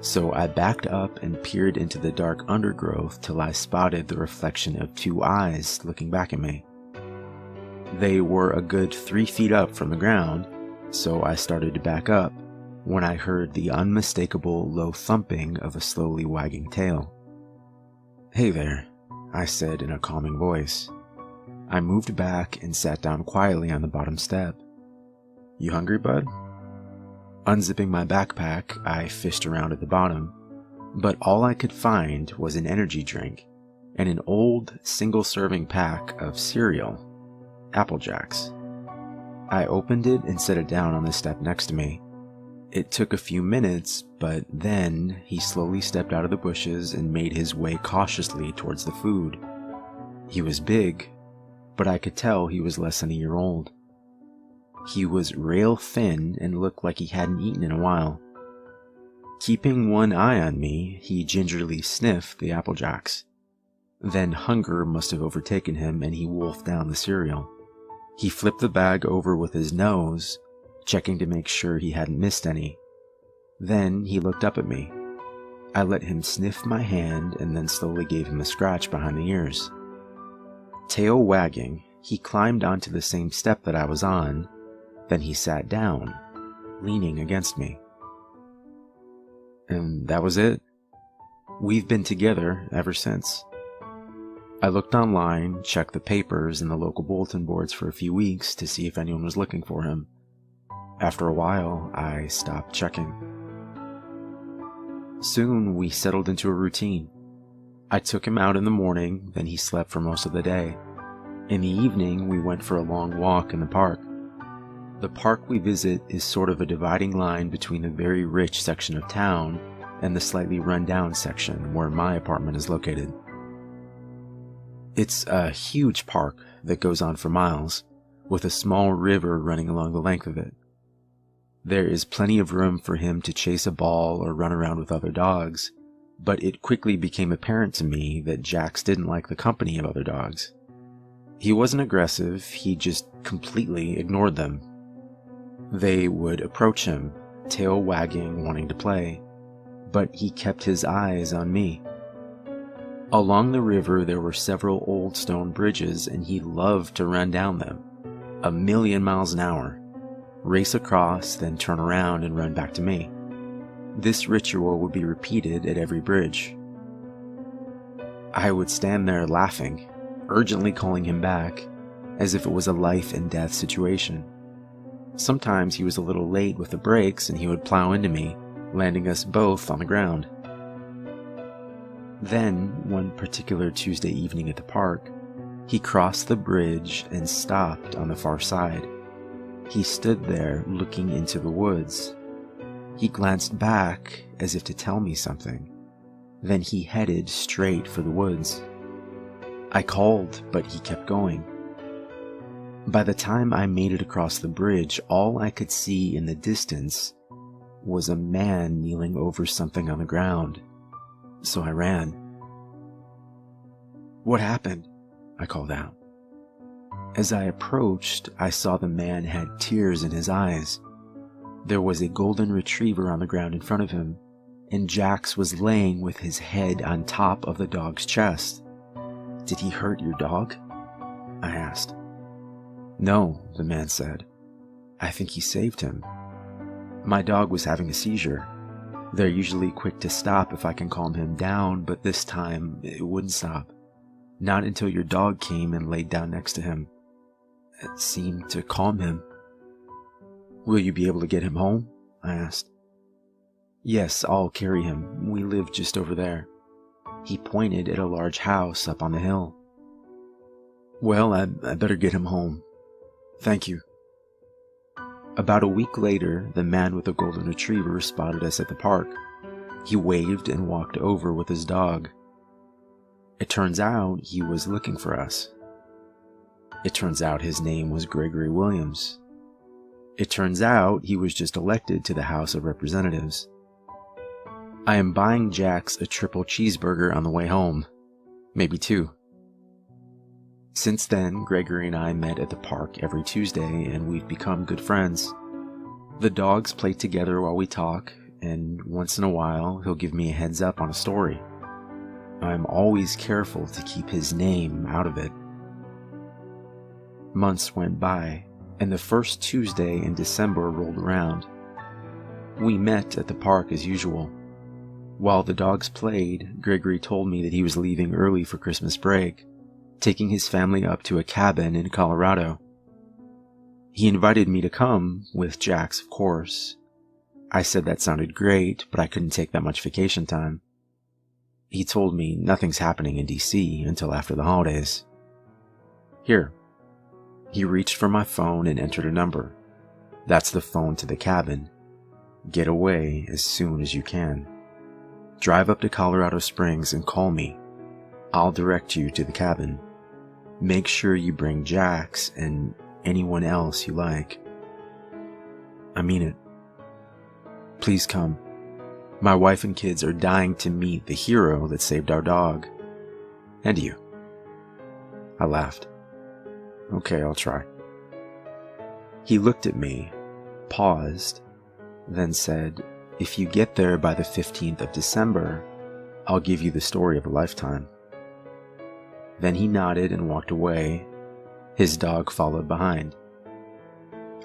So I backed up and peered into the dark undergrowth till I spotted the reflection of 2 eyes looking back at me. They were a good 3 feet up from the ground, so I started to back up when I heard the unmistakable low thumping of a slowly wagging tail. "Hey there," I said in a calming voice. I moved back and sat down quietly on the bottom step. "You hungry, bud?" Unzipping my backpack, I fished around at the bottom, but all I could find was an energy drink and an old single-serving pack of cereal, Applejacks. I opened it and set it down on the step next to me. It took a few minutes, but then he slowly stepped out of the bushes and made his way cautiously towards the food. He was big, but I could tell he was less than a year old. He was rail thin and looked like he hadn't eaten in a while. Keeping one eye on me, he gingerly sniffed the Applejacks. Then hunger must have overtaken him and he wolfed down the cereal. He flipped the bag over with his nose, checking to make sure he hadn't missed any. Then he looked up at me. I let him sniff my hand and then slowly gave him a scratch behind the ears. Tail wagging, he climbed onto the same step that I was on. Then he sat down, leaning against me. And that was it. We've been together ever since. I looked online, checked the papers and the local bulletin boards for a few weeks to see if anyone was looking for him. After a while, I stopped checking. Soon, we settled into a routine. I took him out in the morning, then he slept for most of the day. In the evening, we went for a long walk in the park. The park we visit is sort of a dividing line between the very rich section of town and the slightly run-down section where my apartment is located. It's a huge park that goes on for miles, with a small river running along the length of it. There is plenty of room for him to chase a ball or run around with other dogs, but it quickly became apparent to me that Jax didn't like the company of other dogs. He wasn't aggressive, he just completely ignored them. They would approach him, tail wagging, wanting to play, but he kept his eyes on me. Along the river there were several old stone bridges and he loved to run down them, 1,000,000 miles an hour, race across, then turn around and run back to me. This ritual would be repeated at every bridge. I would stand there laughing, urgently calling him back, as if it was a life and death situation. Sometimes he was a little late with the brakes and he would plow into me, landing us both on the ground. Then, one particular Tuesday evening at the park, he crossed the bridge and stopped on the far side. He stood there looking into the woods. He glanced back as if to tell me something. Then he headed straight for the woods. I called, but he kept going. By the time I made it across the bridge, all I could see in the distance was a man kneeling over something on the ground. So I ran. "What happened?" I called out. As I approached, I saw the man had tears in his eyes. There was a golden retriever on the ground in front of him, and Jax was laying with his head on top of the dog's chest. Did he hurt your dog? I asked. No, the man said. I think he saved him. My dog was having a seizure. They're usually quick to stop if I can calm him down, but this time it wouldn't stop. Not until your dog came and laid down next to him. It seemed to calm him. Will you be able to get him home? I asked. Yes, I'll carry him. We live just over there. He pointed at a large house up on the hill. Well, I better get him home. Thank you. About a week later, the man with the golden retriever spotted us at the park. He waved and walked over with his dog. It turns out he was looking for us. It turns out his name was Gregory Williams. It turns out he was just elected to the House of Representatives. I am buying Jax a triple cheeseburger on the way home. Maybe two. Since then, Gregory and I met at the park every Tuesday, and we've become good friends. The dogs play together while we talk, and once in a while, he'll give me a heads up on a story. I'm always careful to keep his name out of it. Months went by, and the first Tuesday in December rolled around. We met at the park as usual. While the dogs played, Gregory told me that he was leaving early for Christmas break, taking his family up to a cabin in Colorado. He invited me to come, with Jax, of course. I said that sounded great, but I couldn't take that much vacation time. He told me nothing's happening in DC until after the holidays. Here. He reached for my phone and entered a number. That's the phone to the cabin. Get away as soon as you can. Drive up to Colorado Springs and call me. I'll direct you to the cabin. Make sure you bring Jax and anyone else you like. I mean it. Please come. My wife and kids are dying to meet the hero that saved our dog. And you. I laughed. Okay, I'll try. He looked at me, paused, then said, if you get there by the 15th of December, I'll give you the story of a lifetime. Then he nodded and walked away. His dog followed behind.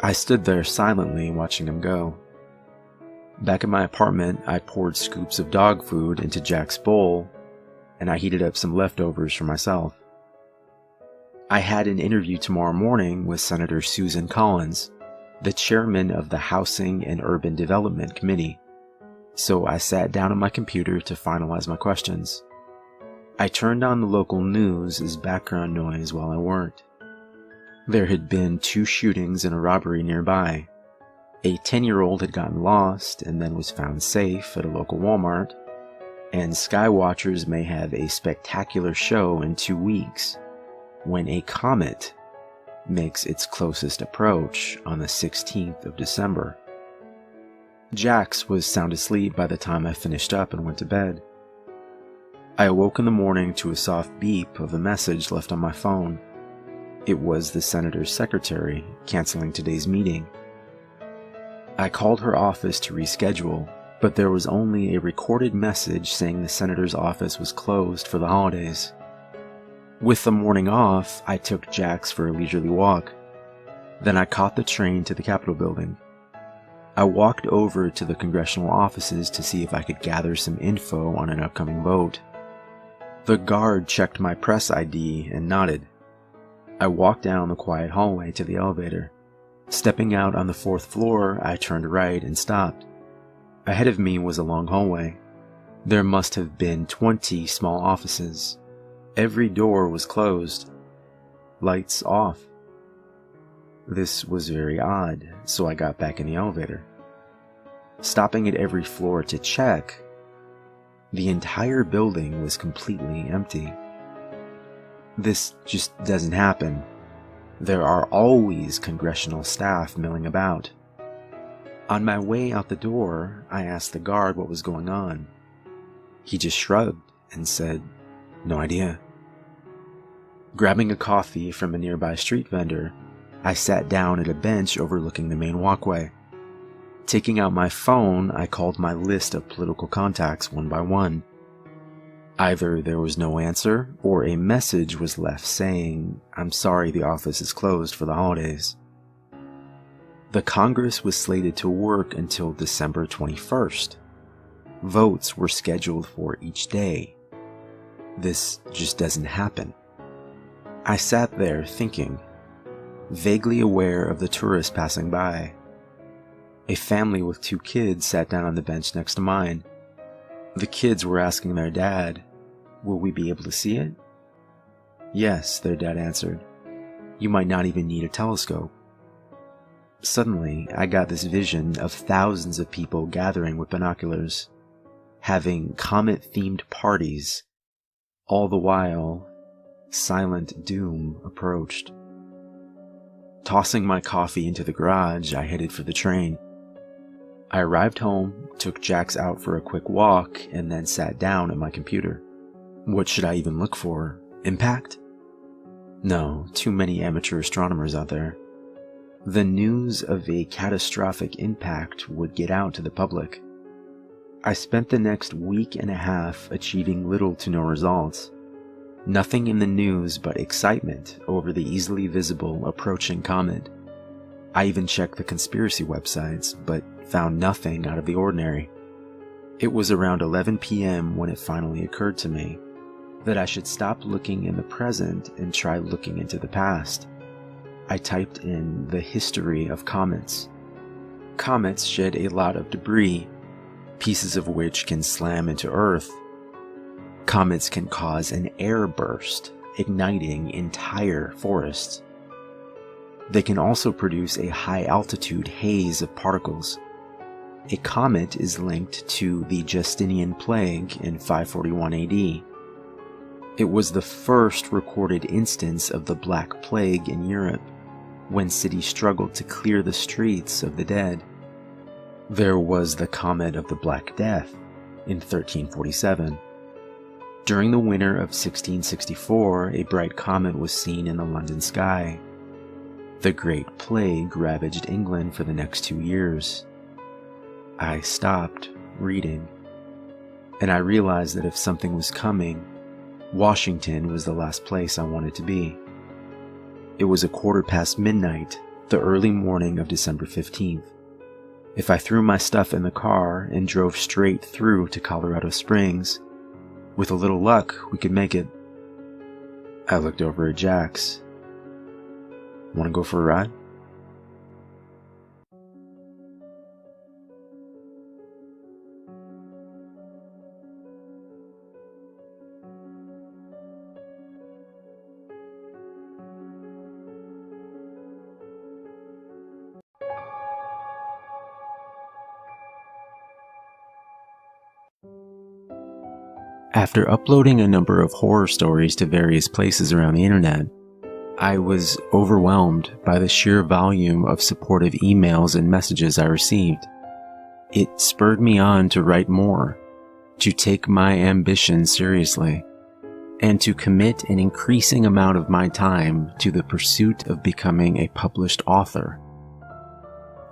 I stood there silently watching him go. Back at my apartment, I poured scoops of dog food into Jack's bowl, and I heated up some leftovers for myself. I had an interview tomorrow morning with Senator Susan Collins, the chairman of the Housing and Urban Development Committee, so I sat down on my computer to finalize my questions. I turned on the local news as background noise while I worked. There had been 2 shootings and a robbery nearby. A 10-year-old had gotten lost and then was found safe at a local Walmart, and skywatchers may have a spectacular show in 2 weeks when a comet makes its closest approach on the 16th of December. Jax was sound asleep by the time I finished up and went to bed. I awoke in the morning to a soft beep of a message left on my phone. It was the senator's secretary canceling today's meeting. I called her office to reschedule, but there was only a recorded message saying the senator's office was closed for the holidays. With the morning off, I took Jax for a leisurely walk. Then I caught the train to the Capitol building. I walked over to the congressional offices to see if I could gather some info on an upcoming vote. The guard checked my press ID and nodded. I walked down the quiet hallway to the elevator. Stepping out on the 4th floor, I turned right and stopped. Ahead of me was a long hallway. There must have been 20 small offices. Every door was closed. Lights off. This was very odd, so I got back in the elevator. Stopping at every floor to check, the entire building was completely empty. This just doesn't happen. There are always congressional staff milling about. On my way out the door, I asked the guard what was going on. He just shrugged and said, "No idea." Grabbing a coffee from a nearby street vendor, I sat down at a bench overlooking the main walkway. Taking out my phone, I called my list of political contacts one by one. Either there was no answer, or a message was left saying, "I'm sorry, the office is closed for the holidays." The Congress was slated to work until December 21st. Votes were scheduled for each day. This just doesn't happen. I sat there thinking, vaguely aware of the tourists passing by. A family with 2 kids sat down on the bench next to mine. The kids were asking their dad, "Will we be able to see it?" "Yes," their dad answered. "You might not even need a telescope." Suddenly, I got this vision of thousands of people gathering with binoculars, having comet-themed parties. All the while, silent doom approached. Tossing my coffee into the garage, I headed for the train. I arrived home, took Jax out for a quick walk, and then sat down at my computer. What should I even look for? Impact? No, too many amateur astronomers out there. The news of a catastrophic impact would get out to the public. I spent the next week and a half achieving little to no results. Nothing in the news but excitement over the easily visible approaching comet. I even checked the conspiracy websites, but found nothing out of the ordinary. It was around 11 p.m. when it finally occurred to me that I should stop looking in the present and try looking into the past. I typed in the history of comets. Comets shed a lot of debris, pieces of which can slam into Earth. Comets can cause an air burst, igniting entire forests. They can also produce a high-altitude haze of particles. A comet is linked to the Justinian plague in 541 AD. It was the first recorded instance of the Black Plague in Europe, when cities struggled to clear the streets of the dead. There was the Comet of the Black Death in 1347. During the winter of 1664, a bright comet was seen in the London sky. The Great Plague ravaged England for the next 2 years. I stopped reading, and I realized that if something was coming, Washington was the last place I wanted to be. It was midnight, the early morning of December 15th. If I threw my stuff in the car and drove straight through to Colorado Springs, with a little luck, we could make it. I looked over at Jax. "Want to go for a ride?" After uploading a number of horror stories to various places around the internet, I was overwhelmed by the sheer volume of supportive emails and messages I received. It spurred me on to write more, to take my ambition seriously, and to commit an increasing amount of my time to the pursuit of becoming a published author.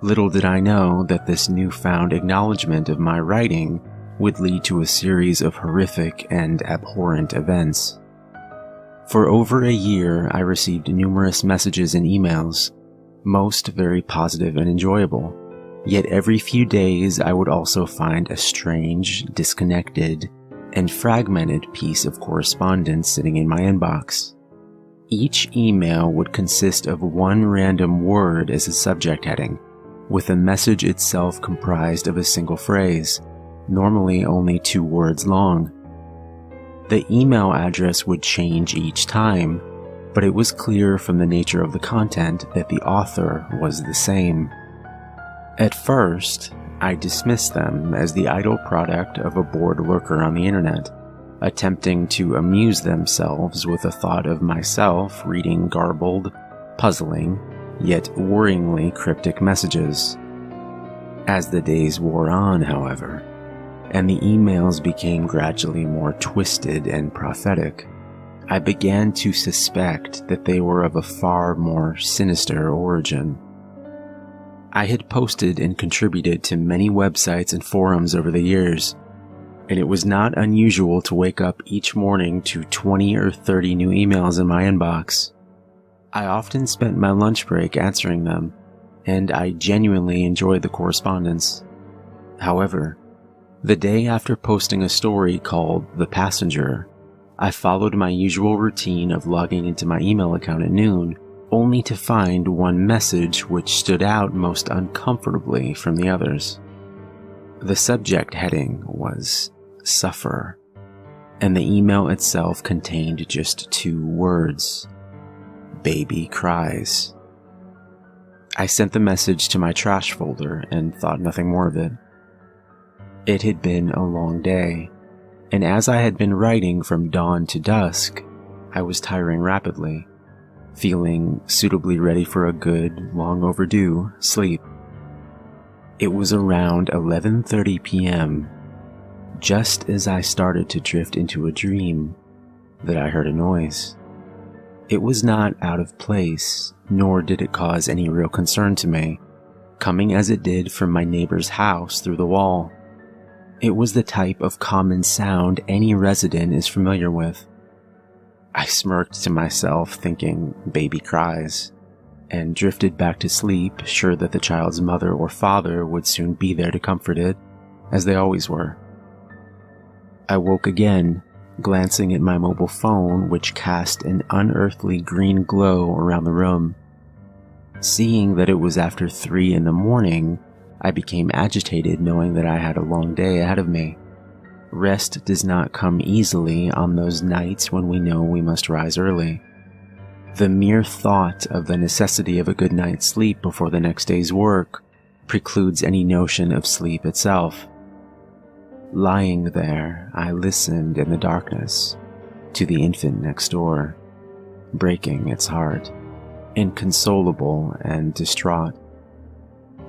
Little did I know that this newfound acknowledgement of my writing would lead to a series of horrific and abhorrent events. For over a year, I received numerous messages and emails, most very positive and enjoyable. Yet every few days, I would also find a strange, disconnected, and fragmented piece of correspondence sitting in my inbox. Each email would consist of one random word as a subject heading, with the message itself comprised of a single phrase, normally only 2 words long. The email address would change each time, but it was clear from the nature of the content that the author was the same. At first, I dismissed them as the idle product of a bored lurker on the internet, attempting to amuse themselves with the thought of myself reading garbled, puzzling, yet worryingly cryptic messages. As the days wore on, however, and the emails became gradually more twisted and prophetic, I began to suspect that they were of a far more sinister origin. I had posted and contributed to many websites and forums over the years, and it was not unusual to wake up each morning to 20 or 30 new emails in my inbox. I often spent my lunch break answering them, and I genuinely enjoyed the correspondence. However, the day after posting a story called The Passenger, I followed my usual routine of logging into my email account at noon, only to find one message which stood out most uncomfortably from the others. The subject heading was "Suffer," and the email itself contained just 2 words: "Baby cries." I sent the message to my trash folder and thought nothing more of it. It had been a long day, and as I had been writing from dawn to dusk, I was tiring rapidly, feeling suitably ready for a good, long overdue sleep. It was around 11:30 p.m., just as I started to drift into a dream, that I heard a noise. It was not out of place, nor did it cause any real concern to me, coming as it did from my neighbor's house through the wall. It was the type of common sound any resident is familiar with. I smirked to myself, thinking baby cries, and drifted back to sleep, sure that the child's mother or father would soon be there to comfort it, as they always were. I woke again, glancing at my mobile phone, which cast an unearthly green glow around the room. Seeing that it was after 3 in the morning, I became agitated, knowing that I had a long day ahead of me. Rest does not come easily on those nights when we know we must rise early. The mere thought of the necessity of a good night's sleep before the next day's work precludes any notion of sleep itself. Lying there, I listened in the darkness to the infant next door, breaking its heart, inconsolable and distraught.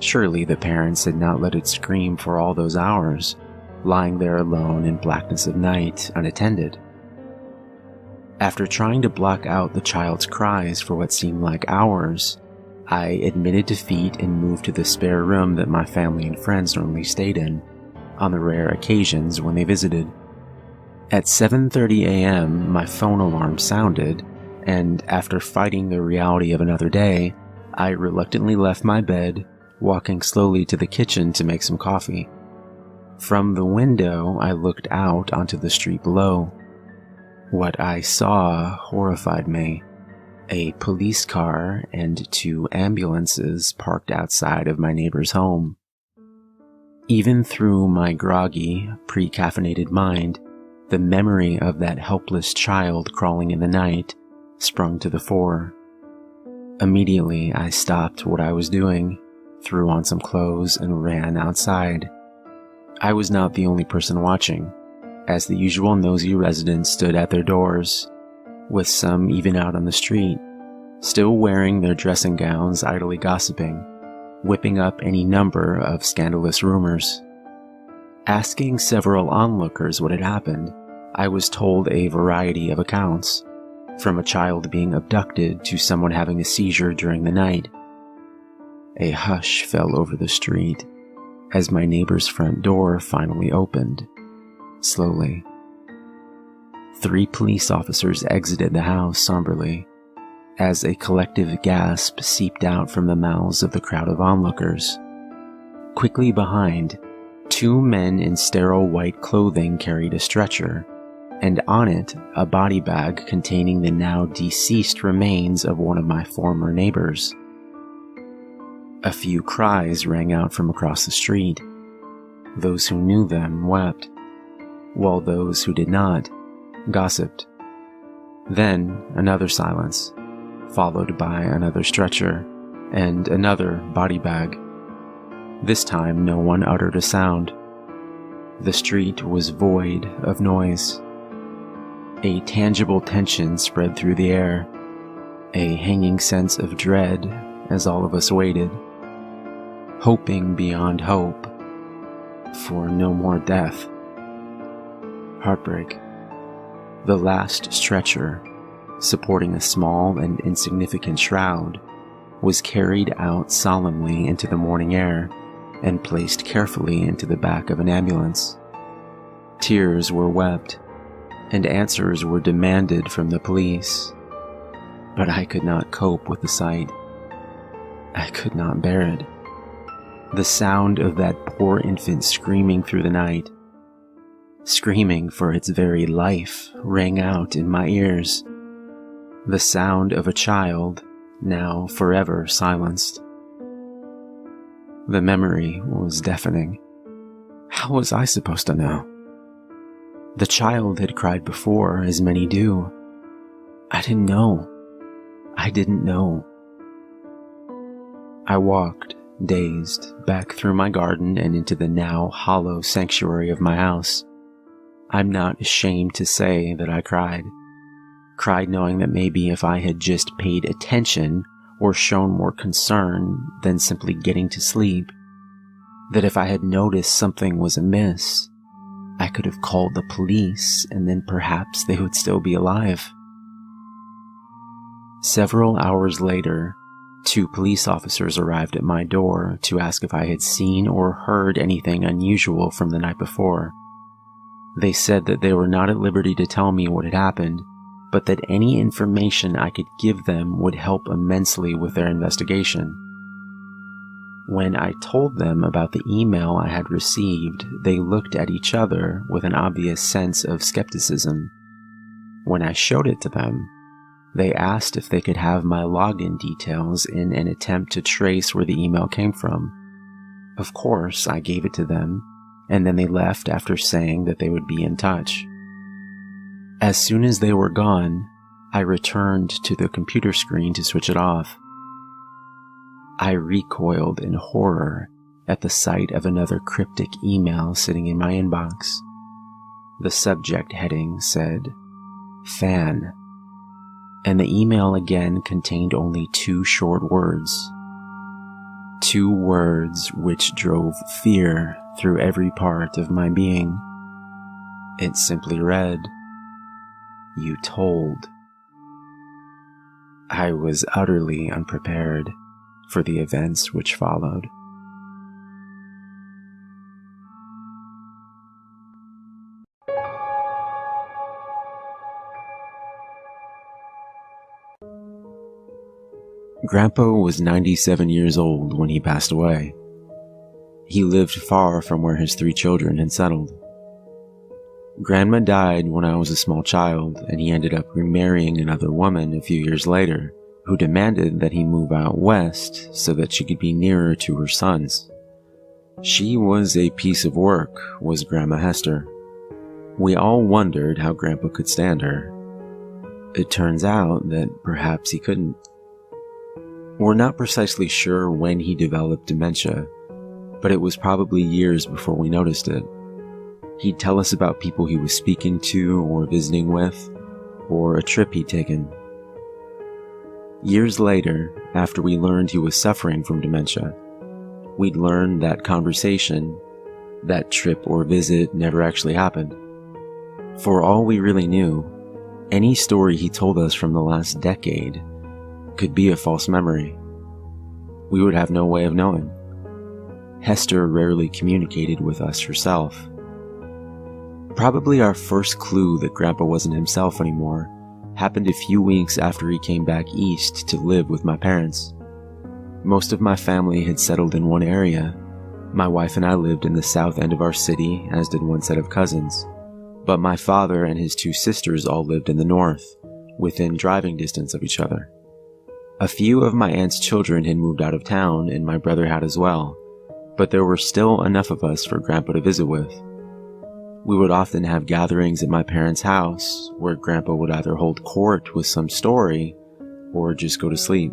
Surely the parents had not let it scream for all those hours, lying there alone in blackness of night, unattended. After trying to block out the child's cries for what seemed like hours, I admitted defeat and moved to the spare room that my family and friends normally stayed in, on the rare occasions when they visited. At 7:30 a.m., my phone alarm sounded, and after fighting the reality of another day, I reluctantly left my bed, walking slowly to the kitchen to make some coffee. From the window, I looked out onto the street below. What I saw horrified me. A police car and 2 ambulances parked outside of my neighbor's home. Even through my groggy, pre-caffeinated mind, the memory of that helpless child crawling in the night sprung to the fore. Immediately, I stopped what I was doing, threw on some clothes, and ran outside. I was not the only person watching, as the usual nosy residents stood at their doors, with some even out on the street, still wearing their dressing gowns, idly gossiping, whipping up any number of scandalous rumors. Asking several onlookers what had happened, I was told a variety of accounts, from a child being abducted to someone having a seizure during the night. A hush fell over the street as my neighbor's front door finally opened, slowly. 3 police officers exited the house somberly, as a collective gasp seeped out from the mouths of the crowd of onlookers. Quickly behind, 2 men in sterile white clothing carried a stretcher, and on it a body bag containing the now deceased remains of one of my former neighbors. A few cries rang out from across the street. Those who knew them wept, while those who did not gossiped. Then another silence, followed by another stretcher and another body bag. This time no one uttered a sound. The street was void of noise. A tangible tension spread through the air, a hanging sense of dread as all of us waited, hoping beyond hope for no more death. Heartbreak. The last stretcher, supporting a small and insignificant shroud, was carried out solemnly into the morning air and placed carefully into the back of an ambulance. Tears were wept, and answers were demanded from the police. But I could not cope with the sight. I could not bear it. The sound of that poor infant screaming through the night, screaming for its very life, rang out in my ears. The sound of a child, now forever silenced. The memory was deafening. How was I supposed to know? The child had cried before, as many do. I didn't know. I didn't know. I walked, dazed, back through my garden and into the now hollow sanctuary of my house. I'm not ashamed to say that I cried. Cried knowing that maybe if I had just paid attention or shown more concern than simply getting to sleep, that if I had noticed something was amiss, I could have called the police and then perhaps they would still be alive. Several hours later, 2 police officers arrived at my door to ask if I had seen or heard anything unusual from the night before. They said that they were not at liberty to tell me what had happened, but that any information I could give them would help immensely with their investigation. When I told them about the email I had received, they looked at each other with an obvious sense of skepticism. When I showed it to them, they asked if they could have my login details in an attempt to trace where the email came from. Of course, I gave it to them, and then they left after saying that they would be in touch. As soon as they were gone, I returned to the computer screen to switch it off. I recoiled in horror at the sight of another cryptic email sitting in my inbox. The subject heading said, "Fan," and the email again contained only 2 short words. 2 words which drove fear through every part of my being. It simply read, "You told." I was utterly unprepared for the events which followed. Grandpa was 97 years old when he passed away. He lived far from where his 3 children had settled. Grandma died when I was a small child, and he ended up remarrying another woman a few years later, who demanded that he move out west so that she could be nearer to her sons. She was a piece of work, was Grandma Hester. We all wondered how Grandpa could stand her. It turns out that perhaps he couldn't. We're not precisely sure when he developed dementia, but it was probably years before we noticed it. He'd tell us about people he was speaking to or visiting with, or a trip he'd taken. Years later, after we learned he was suffering from dementia, we'd learned that conversation, that trip or visit never actually happened. For all we really knew, any story he told us from the last decade could be a false memory. We would have no way of knowing. Hester rarely communicated with us herself. Probably our first clue that Grandpa wasn't himself anymore happened a few weeks after he came back east to live with my parents. Most of my family had settled in one area. My wife and I lived in the south end of our city, as did one set of cousins. But my father and his 2 sisters all lived in the north, within driving distance of each other. A few of my aunt's children had moved out of town, and my brother had as well, but there were still enough of us for Grandpa to visit with. We would often have gatherings at my parents' house, where Grandpa would either hold court with some story, or just go to sleep.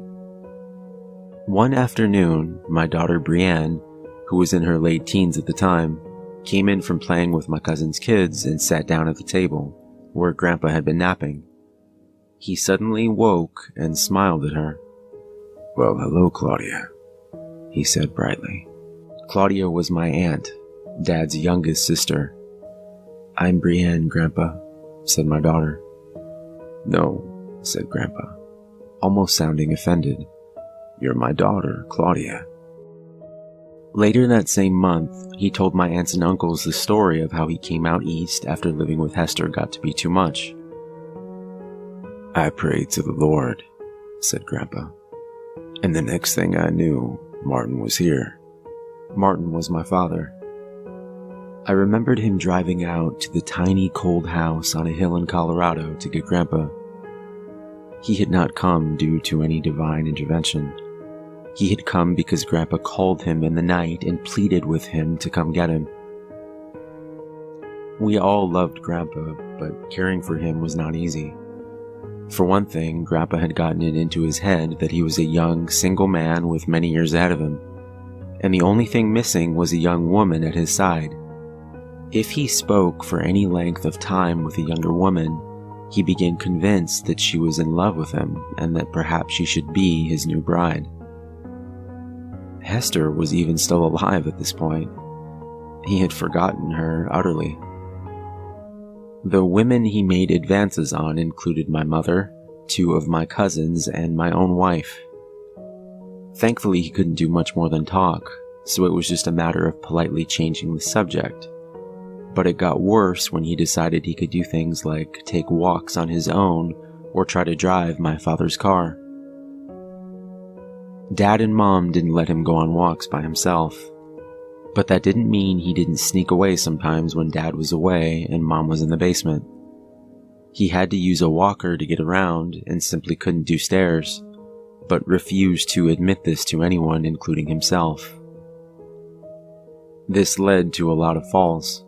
One afternoon, my daughter Brienne, who was in her late teens at the time, came in from playing with my cousin's kids and sat down at the table, where Grandpa had been napping. He suddenly woke and smiled at her. "Well, hello, Claudia," he said brightly. Claudia was my aunt, Dad's youngest sister. "I'm Brienne, Grandpa," said my daughter. "No," said Grandpa, almost sounding offended. "You're my daughter, Claudia." Later that same month, he told my aunts and uncles the story of how he came out east after living with Hester got to be too much. "I prayed to the Lord," said Grandpa, "and the next thing I knew, Martin was here." Martin was my father. I remembered him driving out to the tiny cold house on a hill in Colorado to get Grandpa. He had not come due to any divine intervention. He had come because Grandpa called him in the night and pleaded with him to come get him. We all loved Grandpa, but caring for him was not easy. For one thing, Grandpa had gotten it into his head that he was a young, single man with many years ahead of him, and the only thing missing was a young woman at his side. If he spoke for any length of time with a younger woman, he became convinced that she was in love with him and that perhaps she should be his new bride. Hester was even still alive at this point. He had forgotten her utterly. The women he made advances on included my mother, 2 of my cousins, and my own wife. Thankfully, he couldn't do much more than talk, so it was just a matter of politely changing the subject. But it got worse when he decided he could do things like take walks on his own or try to drive my father's car. Dad and Mom didn't let him go on walks by himself, but that didn't mean he didn't sneak away sometimes when Dad was away and Mom was in the basement. He had to use a walker to get around and simply couldn't do stairs, but refused to admit this to anyone, including himself. This led to a lot of falls.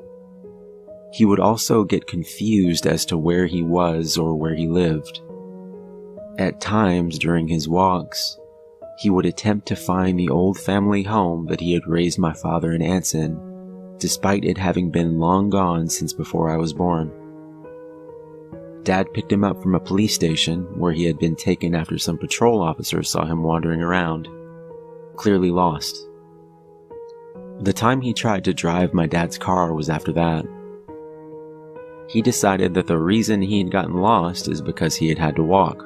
He would also get confused as to where he was or where he lived. At times during his walks, he would attempt to find the old family home that he had raised my father and aunts in, despite it having been long gone since before I was born. Dad picked him up from a police station where he had been taken after some patrol officers saw him wandering around, clearly lost. The time he tried to drive my dad's car was after that. He decided that the reason he had gotten lost is because he had had to walk.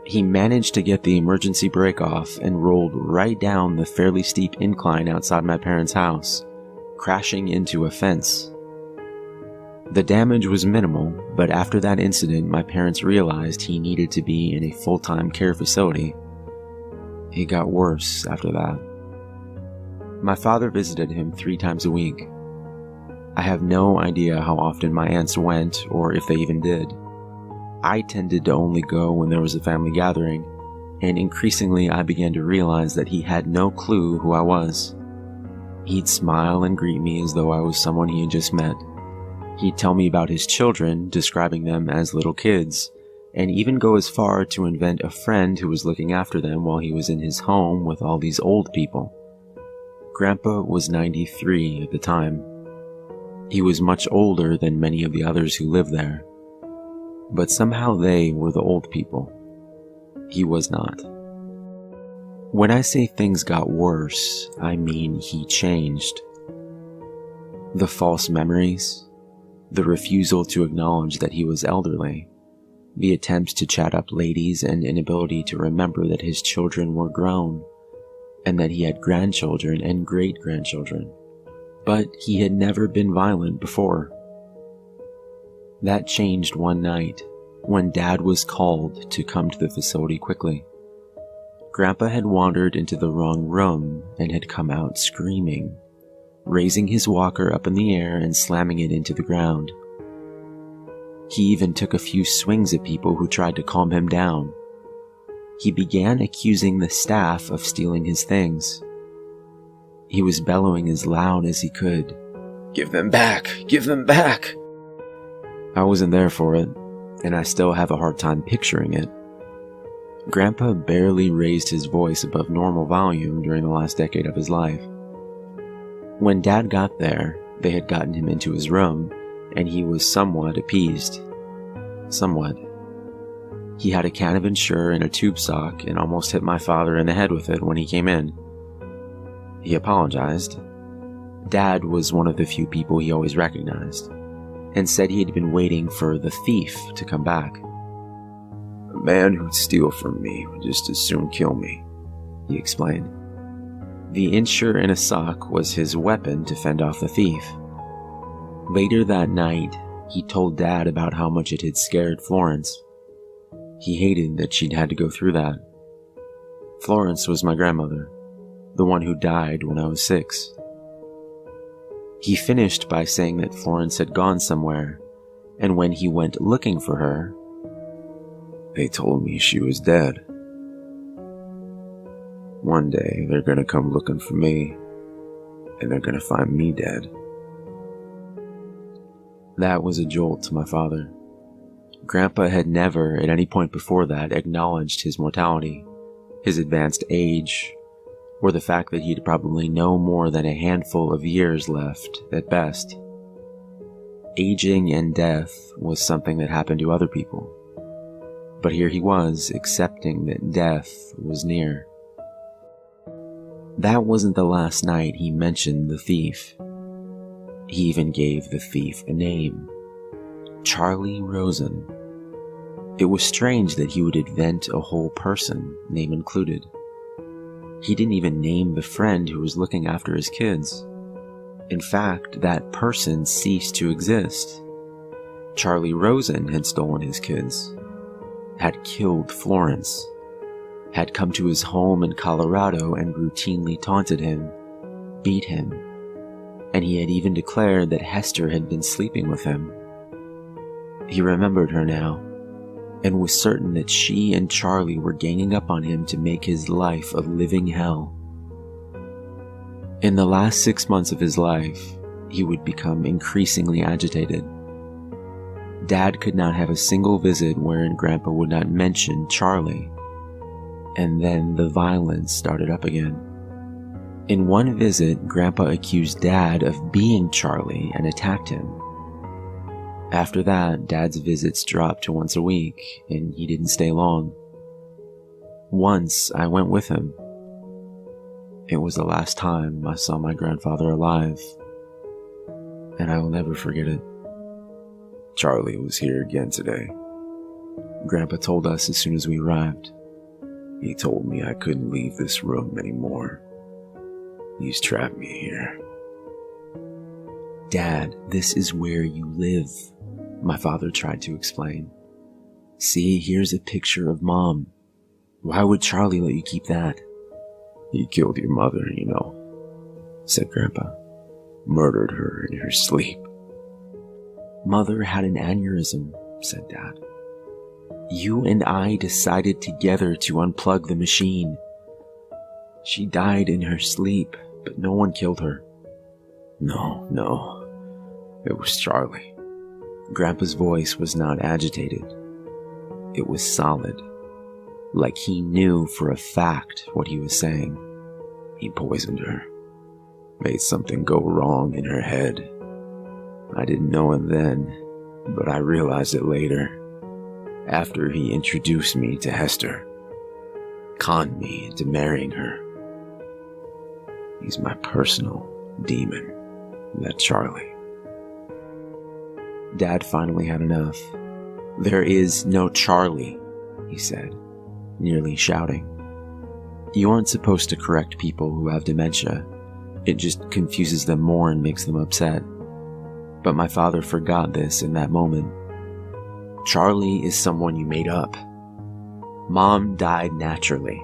He managed to get the emergency brake off and rolled right down the fairly steep incline outside my parents' house, crashing into a fence. The damage was minimal, but after that incident, my parents realized he needed to be in a full-time care facility. It got worse after that. My father visited him 3 times a week. I have no idea how often my aunts went or if they even did. I tended to only go when there was a family gathering, and increasingly I began to realize that he had no clue who I was. He'd smile and greet me as though I was someone he had just met. He'd tell me about his children, describing them as little kids, and even go as far to invent a friend who was looking after them while he was in his home with all these old people. Grandpa was 93 at the time. He was much older than many of the others who lived there. But somehow they were the old people. He was not. When I say things got worse, I mean he changed. The false memories, the refusal to acknowledge that he was elderly, the attempts to chat up ladies and inability to remember that his children were grown, and that he had grandchildren and great-grandchildren. But he had never been violent before. That changed one night, when Dad was called to come to the facility quickly. Grandpa had wandered into the wrong room and had come out screaming, raising his walker up in the air and slamming it into the ground. He even took a few swings at people who tried to calm him down. He began accusing the staff of stealing his things. He was bellowing as loud as he could, "Give them back! Give them back!" I wasn't there for it, and I still have a hard time picturing it. Grandpa barely raised his voice above normal volume during the last decade of his life. When Dad got there, they had gotten him into his room, and he was somewhat appeased. Somewhat. He had a can of Ensure and a tube sock and almost hit my father in the head with it when he came in. He apologized. Dad was one of the few people he always recognized, and said he had been waiting for the thief to come back. "A man who'd steal from me would just as soon kill me," he explained. The incher in a sock was his weapon to fend off the thief. Later that night, he told Dad about how much it had scared Florence. He hated that she'd had to go through that. Florence was my grandmother, the one who died when I was 6. He finished by saying that Florence had gone somewhere, and when he went looking for her, they told me she was dead. One day, they're gonna come looking for me, and they're gonna find me dead. That was a jolt to my father. Grandpa had never, at any point before that, acknowledged his mortality, his advanced age, or the fact that he'd probably no more than a handful of years left, at best. Aging and death was something that happened to other people. But here he was, accepting that death was near. That wasn't the last night he mentioned the thief. He even gave the thief a name. Charlie Rosen. It was strange that he would invent a whole person, name included. He didn't even name the friend who was looking after his kids. In fact, that person ceased to exist. Charlie Rosen had stolen his kids, had killed Florence, had come to his home in Colorado and routinely taunted him, beat him, and he had even declared that Hester had been sleeping with him. He remembered her now, and was certain that she and Charlie were ganging up on him to make his life a living hell. In the last 6 months of his life, he would become increasingly agitated. Dad could not have a single visit wherein Grandpa would not mention Charlie, and then the violence started up again. In one visit, Grandpa accused Dad of being Charlie and attacked him. After that, Dad's visits dropped to once a week, and he didn't stay long. Once, I went with him. It was the last time I saw my grandfather alive, and I will never forget it. Charlie was here again today. Grandpa told us as soon as we arrived. He told me I couldn't leave this room anymore. He's trapped me here. Dad, this is where you live, my father tried to explain. See, here's a picture of Mom. Why would Charlie let you keep that? He killed your mother, you know, said Grandpa. Murdered her in her sleep. Mother had an aneurysm, said Dad. You and I decided together to unplug the machine. She died in her sleep, but no one killed her. No. It was Charlie. Grandpa's voice was not agitated. It was solid, like he knew for a fact what he was saying. He poisoned her, made something go wrong in her head. I didn't know it then, but I realized it later, after he introduced me to Hester, conned me into marrying her. He's my personal demon, that Charlie. Dad finally had enough. There is no Charlie, he said, nearly shouting. You aren't supposed to correct people who have dementia. It just confuses them more and makes them upset. But my father forgot this in that moment. Charlie is someone you made up. Mom died naturally.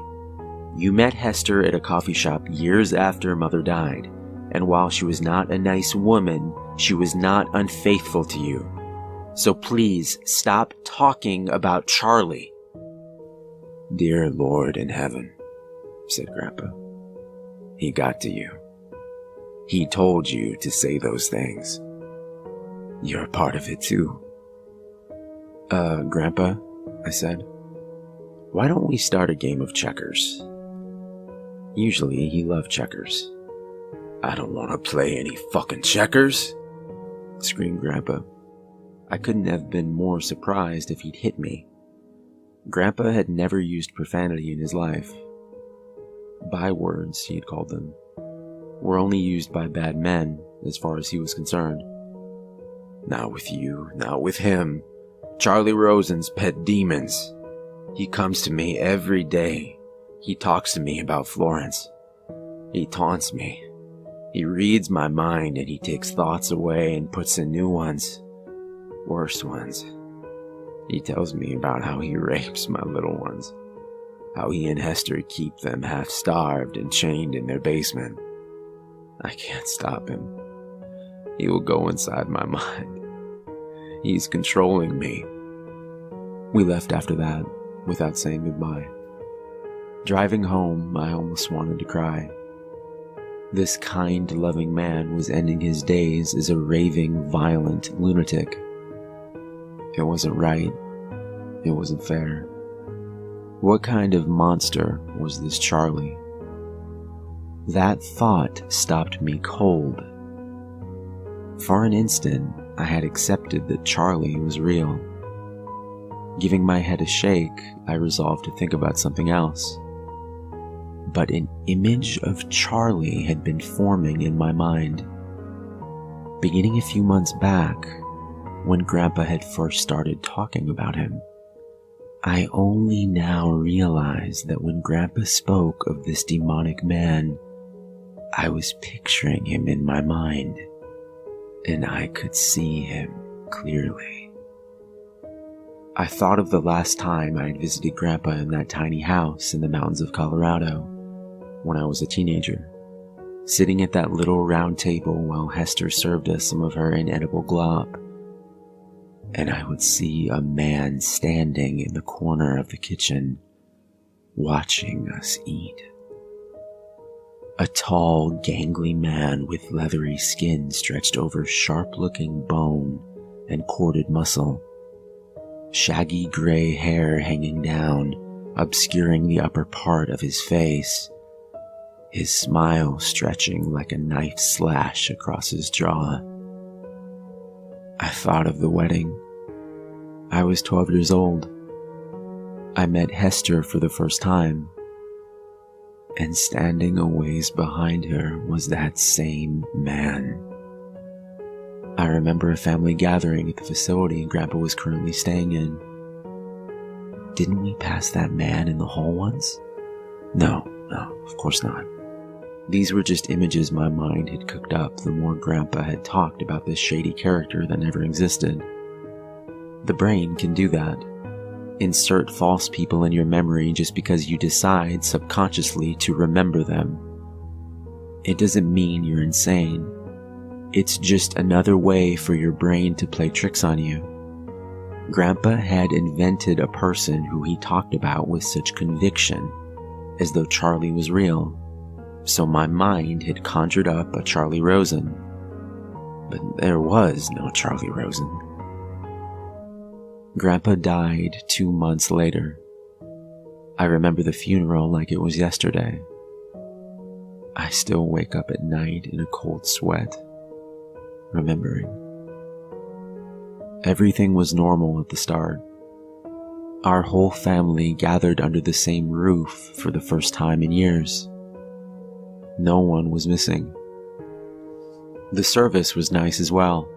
You met Hester at a coffee shop years after Mother died, and while she was not a nice woman, she was not unfaithful to you. So please, stop talking about Charlie. Dear Lord in heaven, said Grandpa. He got to you. He told you to say those things. You're a part of it too. Grandpa, I said, why don't we start a game of checkers? Usually he loved checkers. I don't want to play any fucking checkers, screamed Grandpa. I couldn't have been more surprised if he'd hit me. Grandpa had never used profanity in his life. Bywords, he had called them, were only used by bad men as far as he was concerned. Not with you, not with him. Charlie Rosen's pet demons. He comes to me every day. He talks to me about Florence. He taunts me. He reads my mind and he takes thoughts away and puts in new ones. Worse ones. He tells me about how he rapes my little ones. How he and Hester keep them half-starved and chained in their basement. I can't stop him. He will go inside my mind. He's controlling me. We left after that, without saying goodbye. Driving home, I almost wanted to cry. This kind, loving man was ending his days as a raving, violent lunatic. It wasn't right. It wasn't fair. What kind of monster was this Charlie? That thought stopped me cold. For an instant, I had accepted that Charlie was real. Giving my head a shake, I resolved to think about something else. But an image of Charlie had been forming in my mind. Beginning a few months back, when Grandpa had first started talking about him, I only now realized that when Grandpa spoke of this demonic man, I was picturing him in my mind, and I could see him clearly. I thought of the last time I had visited Grandpa in that tiny house in the mountains of Colorado when I was a teenager, sitting at that little round table while Hester served us some of her inedible glop, and I would see a man standing in the corner of the kitchen, watching us eat. A tall, gangly man with leathery skin stretched over sharp-looking bone and corded muscle. Shaggy gray hair hanging down, obscuring the upper part of his face. His smile stretching like a knife slash across his jaw. I thought of the wedding. I was 12 years old. I met Hester for the first time. And standing a ways behind her was that same man. I remember a family gathering at the facility Grandpa was currently staying in. Didn't we pass that man in the hall once? No, of course not. These were just images my mind had cooked up the more Grandpa had talked about this shady character that never existed. The brain can do that. Insert false people in your memory just because you decide subconsciously to remember them. It doesn't mean you're insane. It's just another way for your brain to play tricks on you. Grandpa had invented a person who he talked about with such conviction, as though Charlie was real. So my mind had conjured up a Charlie Rosen. But there was no Charlie Rosen. Grandpa died 2 months later. I remember the funeral like it was yesterday. I still wake up at night in a cold sweat, remembering. Everything was normal at the start. Our whole family gathered under the same roof for the first time in years. No one was missing. The service was nice as well.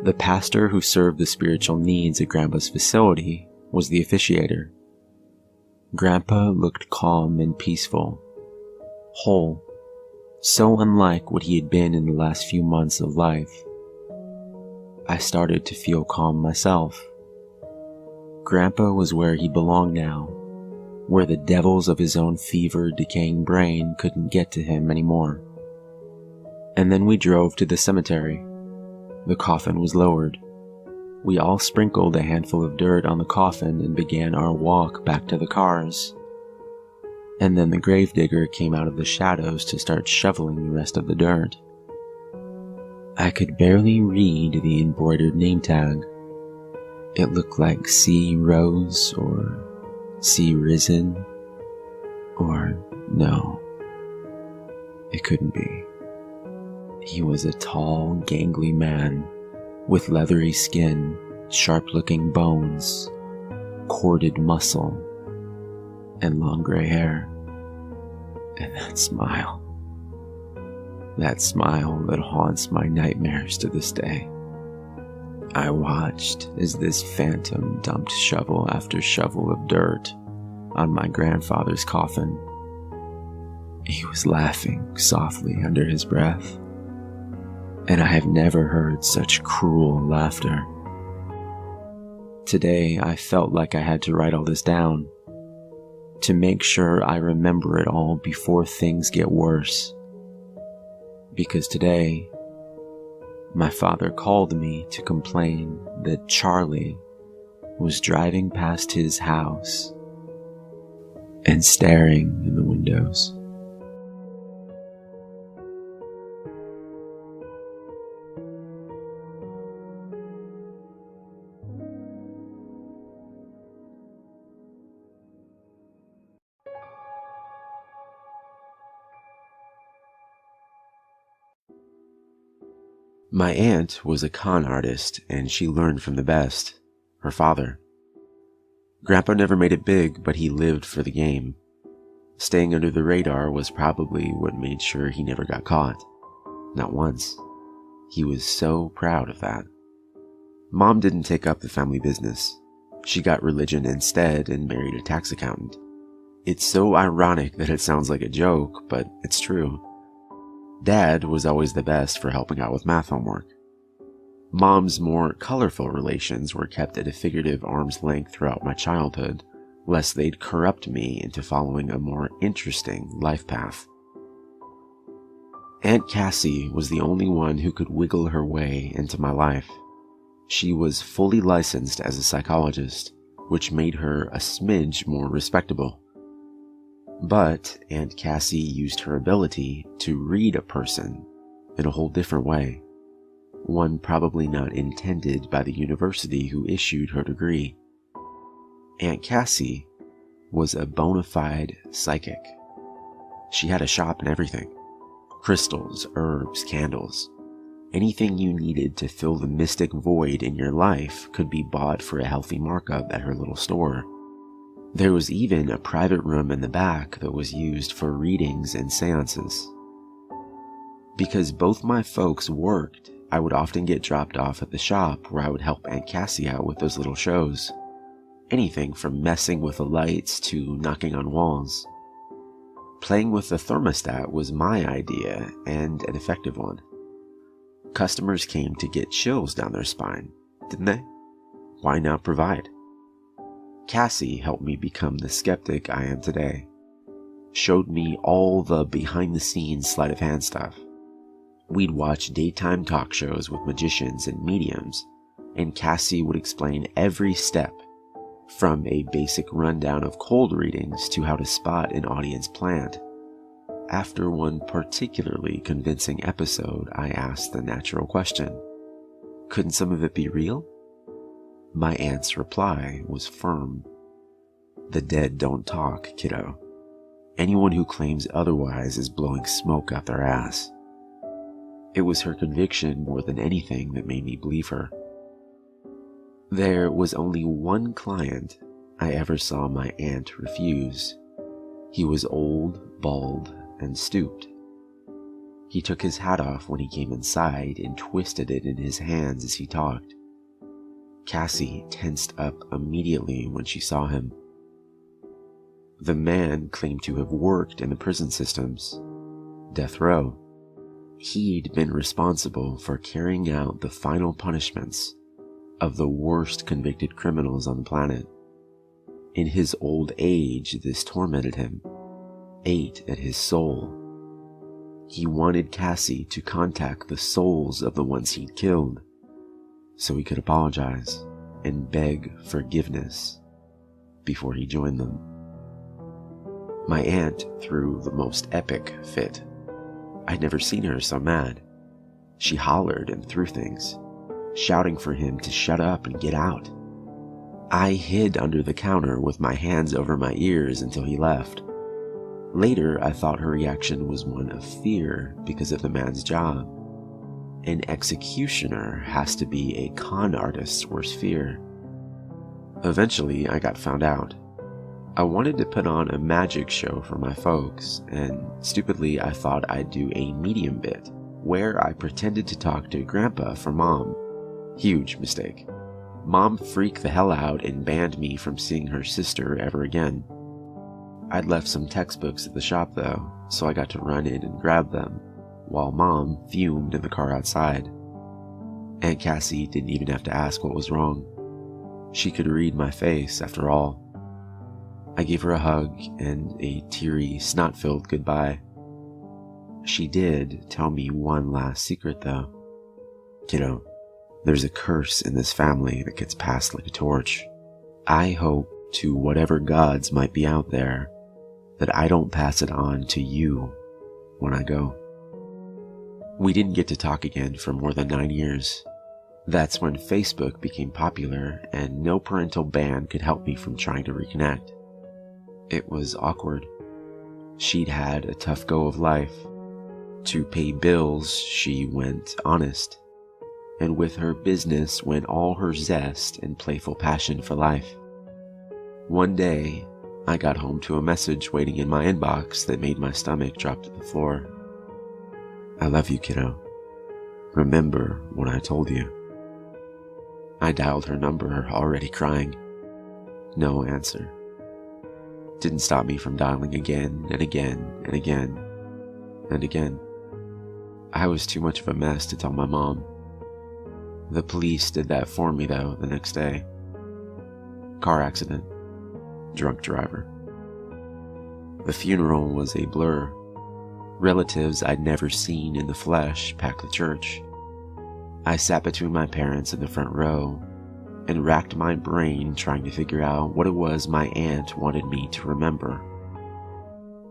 The pastor who served the spiritual needs at Grandpa's facility was the officiator. Grandpa looked calm and peaceful, whole, so unlike what he had been in the last few months of life. I started to feel calm myself. Grandpa was where he belonged now, where the devils of his own fevered, decaying brain couldn't get to him anymore. And then we drove to the cemetery. The coffin was lowered. We all sprinkled a handful of dirt on the coffin and began our walk back to the cars. And then the gravedigger came out of the shadows to start shoveling the rest of the dirt. I could barely read the embroidered name tag. It looked like C. Rose or C. Risen, or no, it couldn't be. He was a tall, gangly man with leathery skin, sharp-looking bones, corded muscle, and long gray hair. And that smile that haunts my nightmares to this day. I watched as this phantom dumped shovel after shovel of dirt on my grandfather's coffin. He was laughing softly under his breath, and I have never heard such cruel laughter. Today, I felt like I had to write all this down, to make sure I remember it all before things get worse. Because today, my father called me to complain that Charlie was driving past his house and staring in the windows. My aunt was a con artist, and she learned from the best, her father. Grandpa never made it big, but he lived for the game. Staying under the radar was probably what made sure he never got caught. Not once. He was so proud of that. Mom didn't take up the family business. She got religion instead and married a tax accountant. It's so ironic that it sounds like a joke, but it's true. Dad was always the best for helping out with math homework. Mom's more colorful relations were kept at a figurative arm's length throughout my childhood, lest they'd corrupt me into following a more interesting life path. Aunt Cassie was the only one who could wiggle her way into my life. She was fully licensed as a psychologist, which made her a smidge more respectable. But Aunt Cassie used her ability to read a person in a whole different way, one probably not intended by the university who issued her degree. Aunt Cassie was a bona fide psychic. She had a shop and everything. Crystals, herbs, candles. Anything you needed to fill the mystic void in your life could be bought for a healthy markup at her little store. There was even a private room in the back that was used for readings and seances. Because both my folks worked, I would often get dropped off at the shop where I would help Aunt Cassie out with those little shows. Anything from messing with the lights to knocking on walls. Playing with the thermostat was my idea, and an effective one. Customers came to get chills down their spine, didn't they? Why not provide? Cassie helped me become the skeptic I am today. Showed me all the behind-the-scenes sleight-of-hand stuff. We'd watch daytime talk shows with magicians and mediums, and Cassie would explain every step, from a basic rundown of cold readings to how to spot an audience plant. After one particularly convincing episode, I asked the natural question, couldn't some of it be real? My aunt's reply was firm. The dead don't talk, kiddo. Anyone who claims otherwise is blowing smoke out their ass. It was her conviction more than anything that made me believe her. There was only one client I ever saw my aunt refuse. He was old, bald, and stooped. He took his hat off when he came inside and twisted it in his hands as he talked. Cassie tensed up immediately when she saw him. The man claimed to have worked in the prison systems, death row. He'd been responsible for carrying out the final punishments of the worst convicted criminals on the planet. In his old age, this tormented him, ate at his soul. He wanted Cassie to contact the souls of the ones he'd killed, so he could apologize and beg forgiveness before he joined them. My aunt threw the most epic fit. I'd never seen her so mad. She hollered and threw things, shouting for him to shut up and get out. I hid under the counter with my hands over my ears until he left. Later, I thought her reaction was one of fear because of the man's job. An executioner has to be a con artist's worst fear. Eventually, I got found out. I wanted to put on a magic show for my folks, and stupidly I thought I'd do a medium bit, where I pretended to talk to Grandpa for Mom. Huge mistake. Mom freaked the hell out and banned me from seeing her sister ever again. I'd left some textbooks at the shop though, so I got to run in and grab them, while Mom fumed in the car outside. Aunt Cassie didn't even have to ask what was wrong. She could read my face, after all. I gave her a hug and a teary, snot-filled goodbye. She did tell me one last secret, though. Kiddo, there's a curse in this family that gets passed like a torch. I hope to whatever gods might be out there that I don't pass it on to you when I go. We didn't get to talk again for more than 9 years. That's when Facebook became popular and no parental ban could help me from trying to reconnect. It was awkward. She'd had a tough go of life. To pay bills, she went honest. And with her business went all her zest and playful passion for life. One day, I got home to a message waiting in my inbox that made my stomach drop to the floor. I love you, kiddo. Remember what I told you. I dialed her number, already crying. No answer. Didn't stop me from dialing again and again and again and again. I was too much of a mess to tell my mom. The police did that for me, though, the next day. Car accident. Drunk driver. The funeral was a blur. Relatives I'd never seen in the flesh packed the church. I sat between my parents in the front row and racked my brain trying to figure out what it was my aunt wanted me to remember.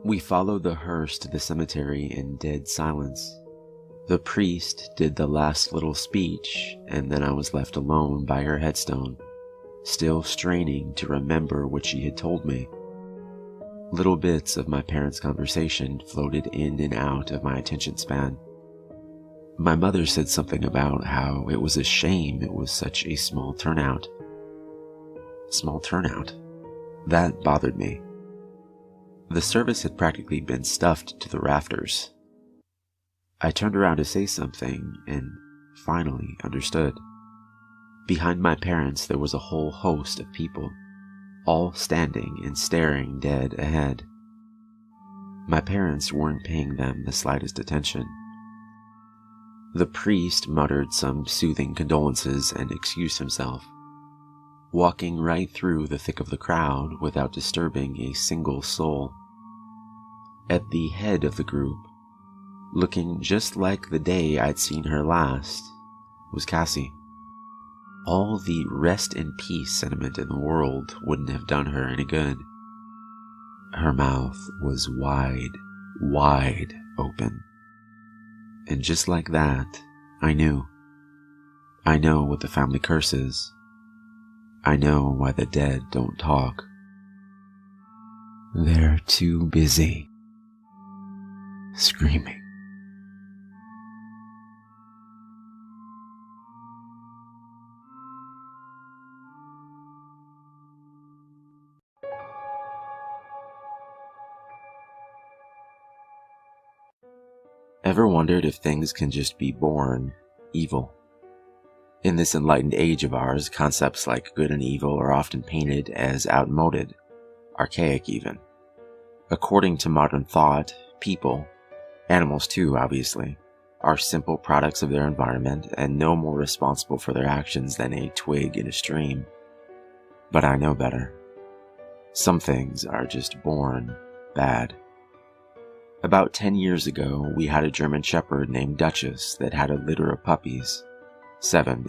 We followed the hearse to the cemetery in dead silence. The priest did the last little speech, and then I was left alone by her headstone, still straining to remember what she had told me. Little bits of my parents' conversation floated in and out of my attention span. My mother said something about how it was a shame it was such a small turnout. Small turnout? That bothered me. The service had practically been stuffed to the rafters. I turned around to say something and finally understood. Behind my parents there was a whole host of people, all standing and staring dead ahead. My parents weren't paying them the slightest attention. The priest muttered some soothing condolences and excused himself, walking right through the thick of the crowd without disturbing a single soul. At the head of the group, looking just like the day I'd seen her last, was Cassie. All the rest in peace sentiment in the world wouldn't have done her any good. Her mouth was wide, wide open. And just like that, I knew. I know what the family curse is. I know why the dead don't talk. They're too busy screaming. Ever wondered if things can just be born evil? In this enlightened age of ours, concepts like good and evil are often painted as outmoded, archaic even. According to modern thought, people, animals too obviously, are simple products of their environment and no more responsible for their actions than a twig in a stream. But I know better. Some things are just born bad. About 10 years ago, we had a German Shepherd named Duchess that had a litter of puppies, 7